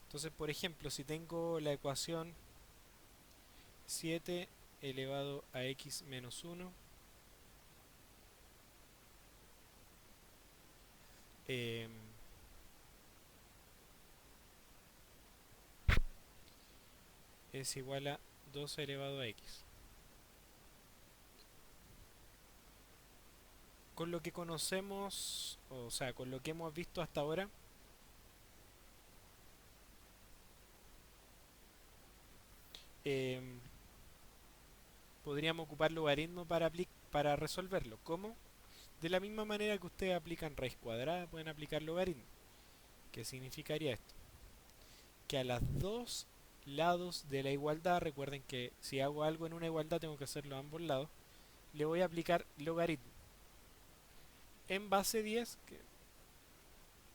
Entonces, por ejemplo, si tengo la ecuación 7 elevado a x menos uno eh, es igual a 2 elevado a x. Con lo que conocemos, o sea, con lo que hemos visto hasta ahora, eh, podríamos ocupar logaritmo para resolverlo. ¿Cómo? De la misma manera que ustedes aplican raíz cuadrada, pueden aplicar logaritmo. ¿Qué significaría esto? Que a los dos lados de la igualdad, recuerden que si hago algo en una igualdad tengo que hacerlo a ambos lados, le voy a aplicar logaritmo. en base 10, que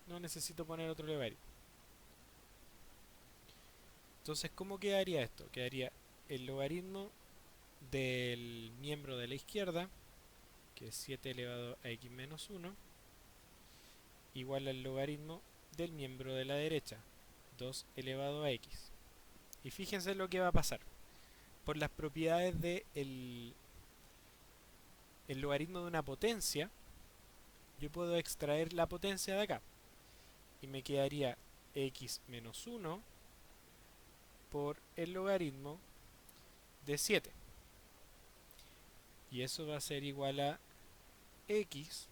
no necesito poner otro logaritmo. Entonces, ¿cómo quedaría esto? Quedaría el logaritmo del miembro de la izquierda, que es 7 elevado a x menos 1, igual al logaritmo del miembro de la derecha, 2 elevado a x. Y fíjense lo que va a pasar. Por las propiedades del el logaritmo de una potencia, yo puedo extraer la potencia de acá. Y me quedaría x menos 1 por el logaritmo de 7. Y eso va a ser igual a x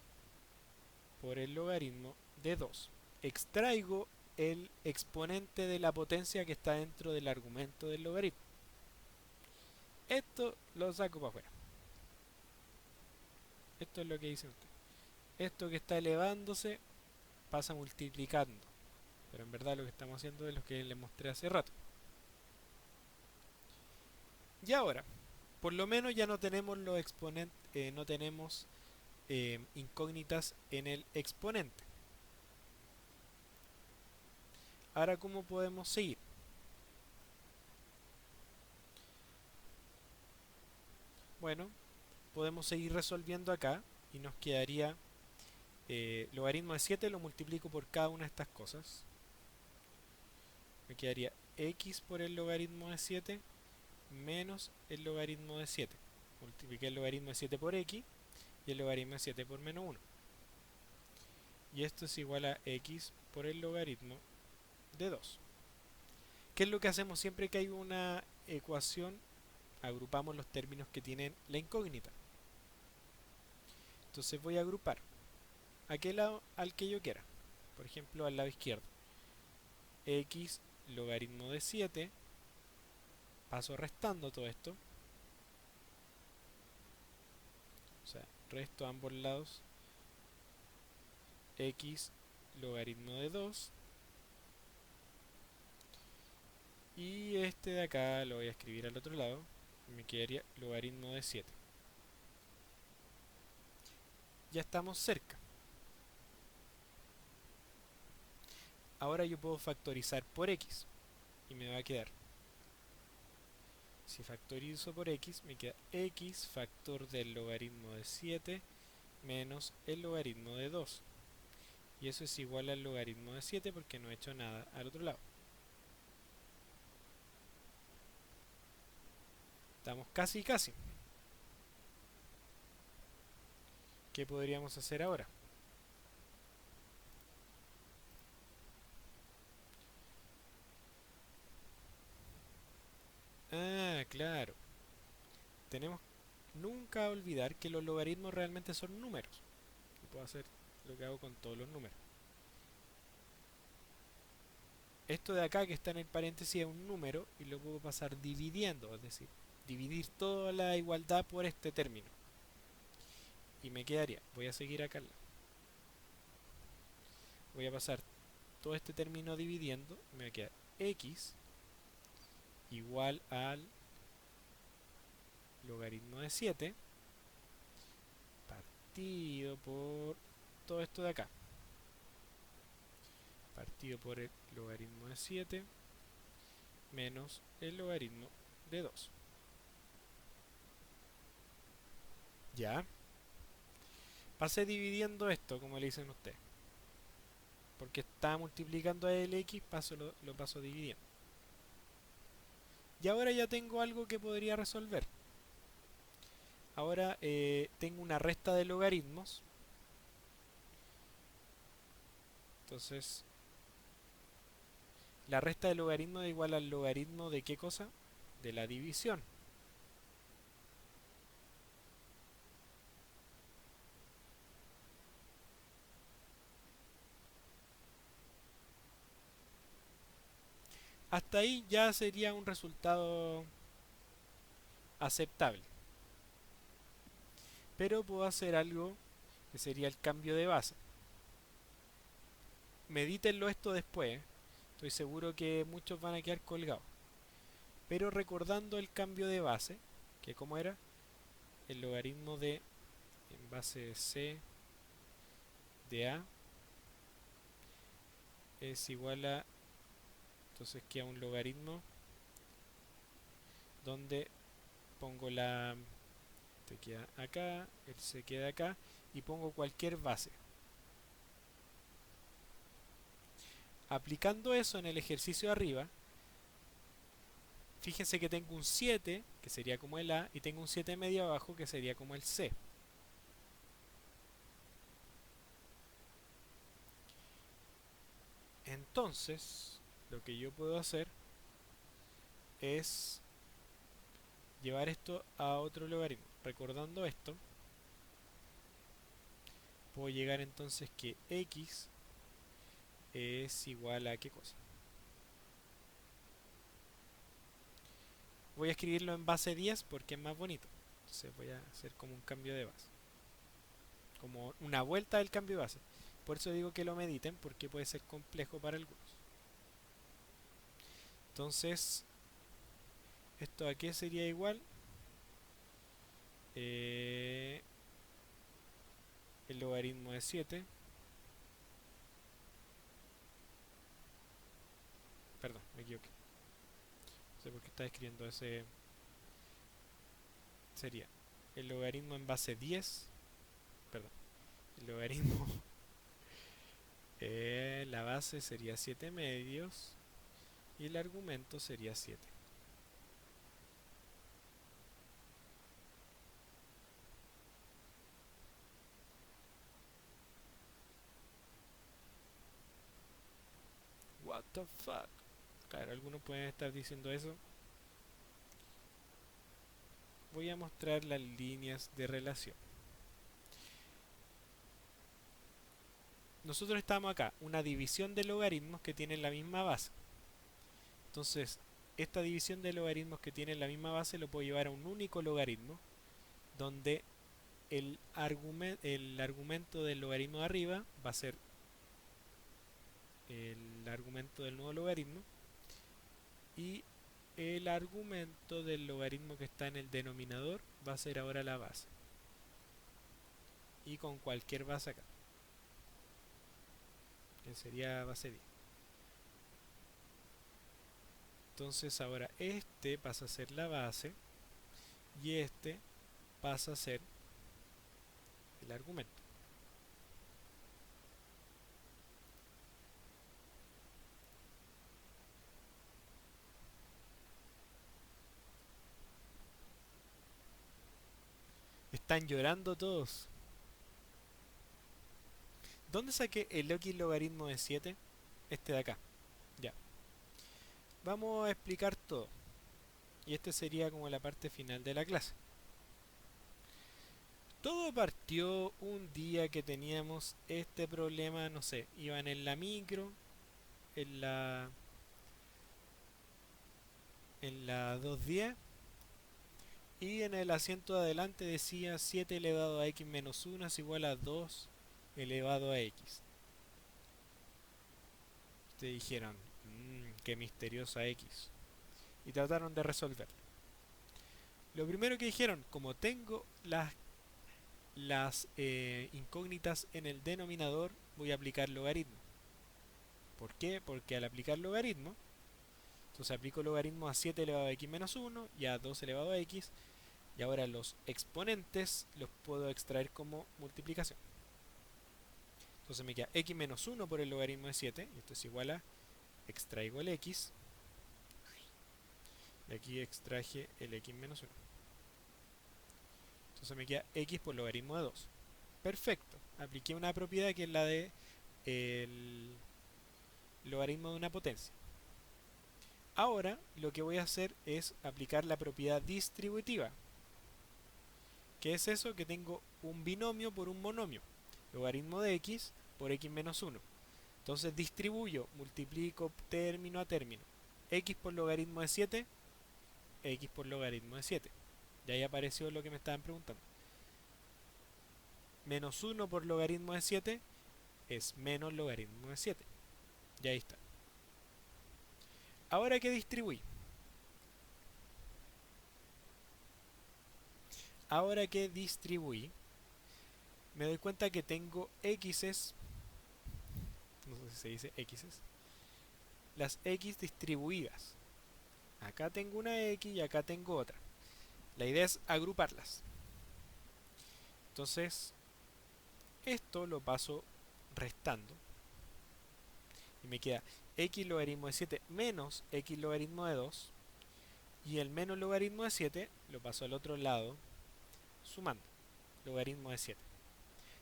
por el logaritmo de 2. Extraigo el exponente de la potencia que está dentro del argumento del logaritmo. Esto lo saco para afuera. Esto es lo que dice usted. Esto que está elevándose pasa multiplicando. Pero en verdad lo que estamos haciendo es lo que les mostré hace rato. Y ahora, por lo menos ya no tenemos los exponentes, no tenemos incógnitas en el exponente. Ahora, ¿cómo podemos seguir? Bueno, podemos seguir resolviendo acá y nos quedaría logaritmo de 7 lo multiplico por cada una de estas cosas. Me quedaría x por el logaritmo de 7 menos el logaritmo de 7. Multipliqué el logaritmo de 7 por x y el logaritmo de 7 por menos 1. Y esto es igual a x por el logaritmo de 2. ¿Qué es lo que hacemos siempre que hay una ecuación? Agrupamos los términos que tienen la incógnita. Entonces voy a agrupar aquel lado al que yo quiera. Por ejemplo, al lado izquierdo. X logaritmo de 7. Paso restando todo esto. O sea, resto a ambos lados. X logaritmo de 2. Y este de acá lo voy a escribir al otro lado. Me quedaría logaritmo de 7. Ya estamos cerca. Ahora yo puedo factorizar por x. Y me va a quedar. Si factorizo por x, me queda x factor del logaritmo de 7 menos el logaritmo de 2. Y eso es igual al logaritmo de 7 porque no he hecho nada al otro lado. Estamos casi casi. ¿Qué podríamos hacer ahora? Ah, claro. Tenemos nunca olvidar que los logaritmos realmente son números. Y puedo hacer lo que hago con todos los números. Esto de acá que está en el paréntesis es un número y lo puedo pasar dividiendo, es decir, dividir toda la igualdad por este término. Y me quedaría, voy a seguir acá, voy a pasar todo este término dividiendo, me va a quedar x igual al logaritmo de 7 partido por todo esto de acá, partido por el logaritmo de 7 menos el logaritmo de 2. Ya. Pasé dividiendo esto, como le dicen ustedes. Porque está multiplicando el x, lo paso dividiendo. Y ahora ya tengo algo que podría resolver. Ahora tengo una resta de logaritmos. Entonces, la resta de logaritmos es igual al logaritmo de ¿qué cosa? De la división. Hasta ahí ya sería un resultado aceptable. Pero puedo hacer algo que sería el cambio de base. Medítenlo esto después. Estoy seguro que muchos van a quedar colgados. Pero recordando el cambio de base, que como era el logaritmo de en base de c de a es igual a, entonces queda un logaritmo donde pongo la, te queda acá, él se queda acá y pongo cualquier base. Aplicando eso en el ejercicio de arriba, fíjense que tengo un 7, que sería como el A, y tengo un 7 medio abajo, que sería como el C. Entonces, lo que yo puedo hacer es llevar esto a otro logaritmo. Recordando esto, puedo llegar entonces que x es igual a ¿qué cosa? Voy a escribirlo en base 10 porque es más bonito. Entonces voy a hacer como un cambio de base. Como una vuelta del cambio de base. Por eso digo que lo mediten porque puede ser complejo para algunos. Entonces, ¿esto a qué sería igual? El logaritmo de 7. Perdón, me equivoqué. No sé por qué está escribiendo ese. Sería el logaritmo en base 10. Perdón. El logaritmo. La base sería 7 medios. Y el argumento sería 7. What the fuck. Claro, algunos pueden estar diciendo eso. Voy a mostrar las líneas de relación. Nosotros estamos acá, una división de logaritmos que tienen la misma base. Entonces, esta división de logaritmos que tienen la misma base lo puedo llevar a un único logaritmo, donde el argumento del logaritmo de arriba va a ser el argumento del nuevo logaritmo y el argumento del logaritmo que está en el denominador va a ser ahora la base. Y con cualquier base acá, que sería base 10. Entonces ahora este pasa a ser la base y este pasa a ser el argumento. Están llorando todos. ¿Dónde saqué el X logaritmo de 7? Este de acá. Ya. Vamos a explicar todo. Y este sería como la parte final de la clase. Todo partió un día que teníamos este problema, no sé, iban en la micro, en la en la 210 y en el asiento de adelante decía 7 elevado a x menos 1 es igual a 2 elevado a x. Te dijeron, qué misteriosa x. Y trataron de resolver. Lo primero que dijeron, como tengo las incógnitas en el denominador, voy a aplicar logaritmo. ¿Por qué? Porque al aplicar logaritmo, entonces aplico logaritmo a 7 elevado a x menos 1 y a 2 elevado a x, y ahora los exponentes los puedo extraer como multiplicación. Entonces me queda x menos 1 por el logaritmo de 7, y esto es igual a, extraigo el x, y aquí extraje el x menos 1. Entonces me queda x por logaritmo de 2. Perfecto, apliqué una propiedad que es la de el logaritmo de una potencia. Ahora lo que voy a hacer es aplicar la propiedad distributiva. ¿Qué es eso? Que tengo un binomio por un monomio. Logaritmo de x por x menos 1. Entonces distribuyo, multiplico término a término. X por logaritmo de 7, x por logaritmo de 7. Y ahí apareció lo que me estaban preguntando. Menos 1 por logaritmo de 7 es menos logaritmo de 7. Y ahí está. Ahora que distribuí. Ahora que distribuí, me doy cuenta que tengo x's no sé si se dice X, las X distribuidas. Acá tengo una X y acá tengo otra. La idea es agruparlas. Entonces, esto lo paso restando y me queda X logaritmo de 7 menos X logaritmo de 2, y el menos logaritmo de 7 lo paso al otro lado sumando logaritmo de 7.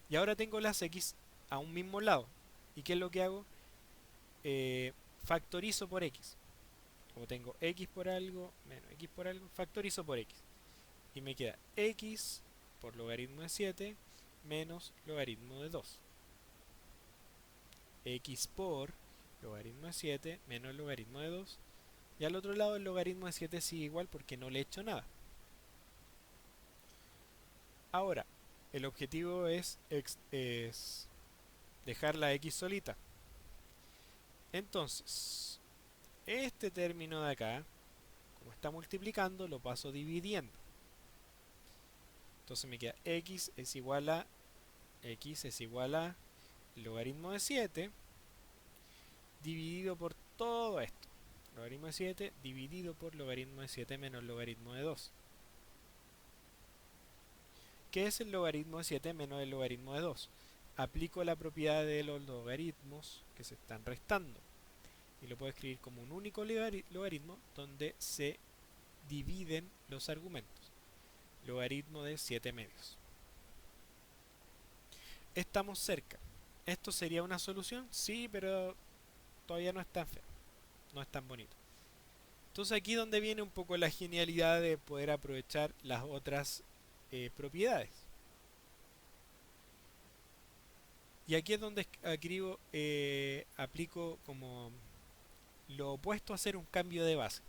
Y ahora tengo las X a un mismo lado. ¿Y qué es lo que hago? Factorizo por X. Como tengo X por algo menos X por algo, factorizo por X. Y me queda X por logaritmo de 7 menos logaritmo de 2. X por logaritmo de 7 menos logaritmo de 2. Y al otro lado el logaritmo de 7 sigue igual porque no le he hecho nada. Ahora, el objetivo es dejar la X solita. Entonces, este término de acá, como está multiplicando, lo paso dividiendo. Entonces me queda X es igual a logaritmo de 7 dividido por todo esto. Logaritmo de 7 dividido por logaritmo de 7 menos logaritmo de 2. ¿Qué es el logaritmo de 7 menos el logaritmo de 2? Aplico la propiedad de los logaritmos que se están restando. Y lo puedo escribir como un único logaritmo donde se dividen los argumentos. Logaritmo de 7 medios. Estamos cerca. ¿Esto sería una solución? Sí, pero todavía no es tan feo. No es tan bonito. Entonces aquí es donde viene un poco la genialidad de poder aprovechar las otras propiedades. Y aquí es donde escribo, aplico como lo opuesto a hacer un cambio de base.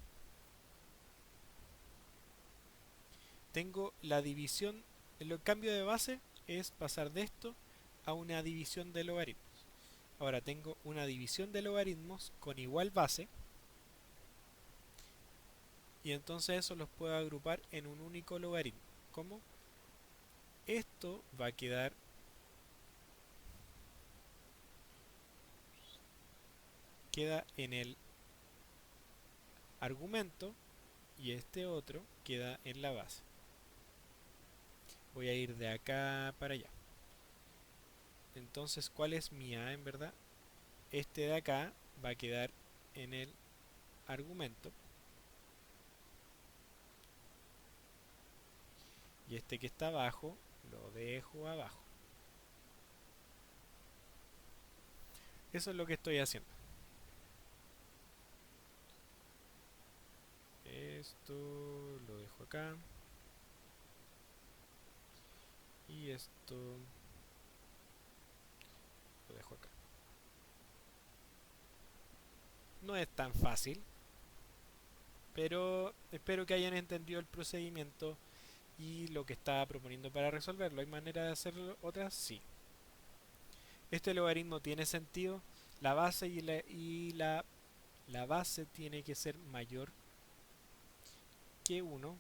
Tengo la división, el cambio de base es pasar de esto a una división de logaritmos. Ahora tengo una división de logaritmos con igual base, y entonces eso los puedo agrupar en un único logaritmo. ¿Cómo? Esto va a quedar en el argumento y este otro queda en la base. Voy a ir de acá para allá. Entonces, ¿cuál es mi A en verdad? Este de acá va a quedar en el argumento y este que está abajo lo dejo abajo. Eso es lo que estoy haciendo. Esto lo dejo acá y esto lo dejo acá. No es tan fácil, pero espero que hayan entendido el procedimiento y lo que estaba proponiendo para resolverlo. ¿Hay manera de hacerlo otras? Sí. Este logaritmo tiene sentido. La base la base tiene que ser mayor que 1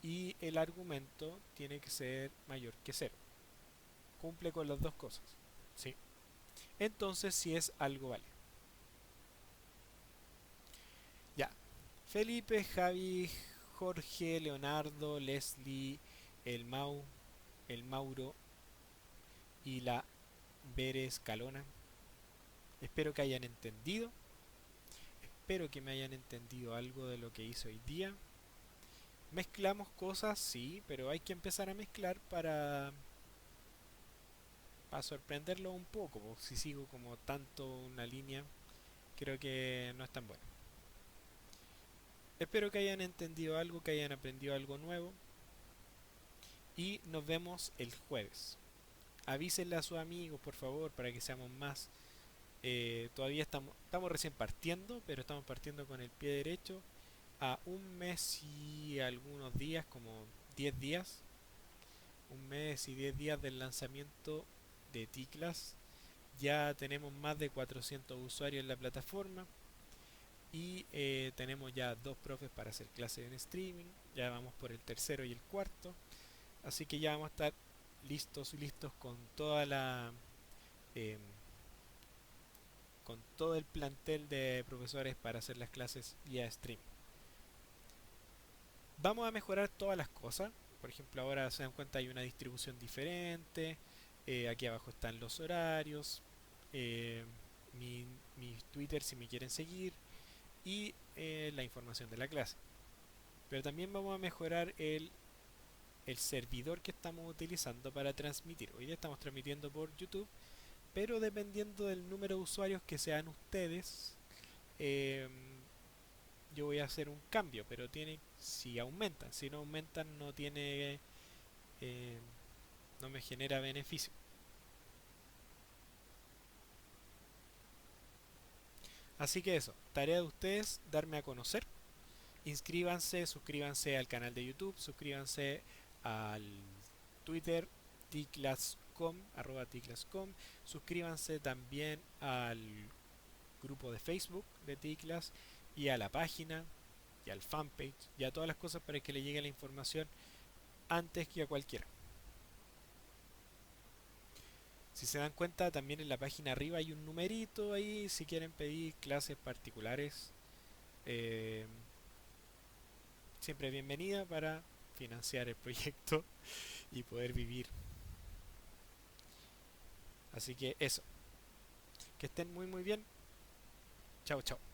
y el argumento tiene que ser mayor que 0. Cumple con las dos cosas. ¿Sí? Entonces sí es algo válido. Ya. Felipe, Javi, Jorge, Leonardo, Leslie, el Mau, el Mauro y la Veres Calona. Espero que hayan entendido. Espero que me hayan entendido algo de lo que hice hoy día. Mezclamos cosas, sí, pero hay que empezar a mezclar para sorprenderlo un poco. Si sigo como tanto una línea, creo que no es tan bueno. Espero que hayan entendido algo, que hayan aprendido algo nuevo. Y nos vemos el jueves. Avísenle a sus amigos, por favor, para que seamos más. Todavía estamos recién partiendo, pero estamos partiendo con el pie derecho. A un mes y algunos días, como 10 días. Un mes y 10 días del lanzamiento de T-Class. Ya tenemos más de 400 usuarios en la plataforma. Y tenemos ya 2 profes para hacer clases en streaming. Ya vamos por el tercero y el cuarto. Así que ya vamos a estar listos con toda la... eh, con todo el plantel de profesores para hacer las clases vía stream. Vamos a mejorar todas las cosas. Por ejemplo, ahora se dan cuenta hay una distribución diferente. Aquí abajo están los horarios. eh, mi Twitter si me quieren seguir. Y la información de la clase. Pero también vamos a mejorar el servidor que estamos utilizando para transmitir. Hoy día estamos transmitiendo por YouTube, pero dependiendo del número de usuarios que sean ustedes, eh, yo voy a hacer un cambio, pero tiene, si aumentan, si no aumentan no tiene, eh, no me genera beneficio. Así que eso, tarea de ustedes, darme a conocer, inscríbanse, suscríbanse al canal de YouTube, suscríbanse al Twitter, tclasscom, arroba tclasscom, suscríbanse también al grupo de Facebook de tclass y a la página y al fanpage y a todas las cosas para que le llegue la información antes que a cualquiera. Si se dan cuenta, también en la página arriba hay un numerito ahí si quieren pedir clases particulares. eh, Siempre bienvenida para financiar el proyecto y poder vivir. Así que eso, que estén muy muy bien. Chao, chao.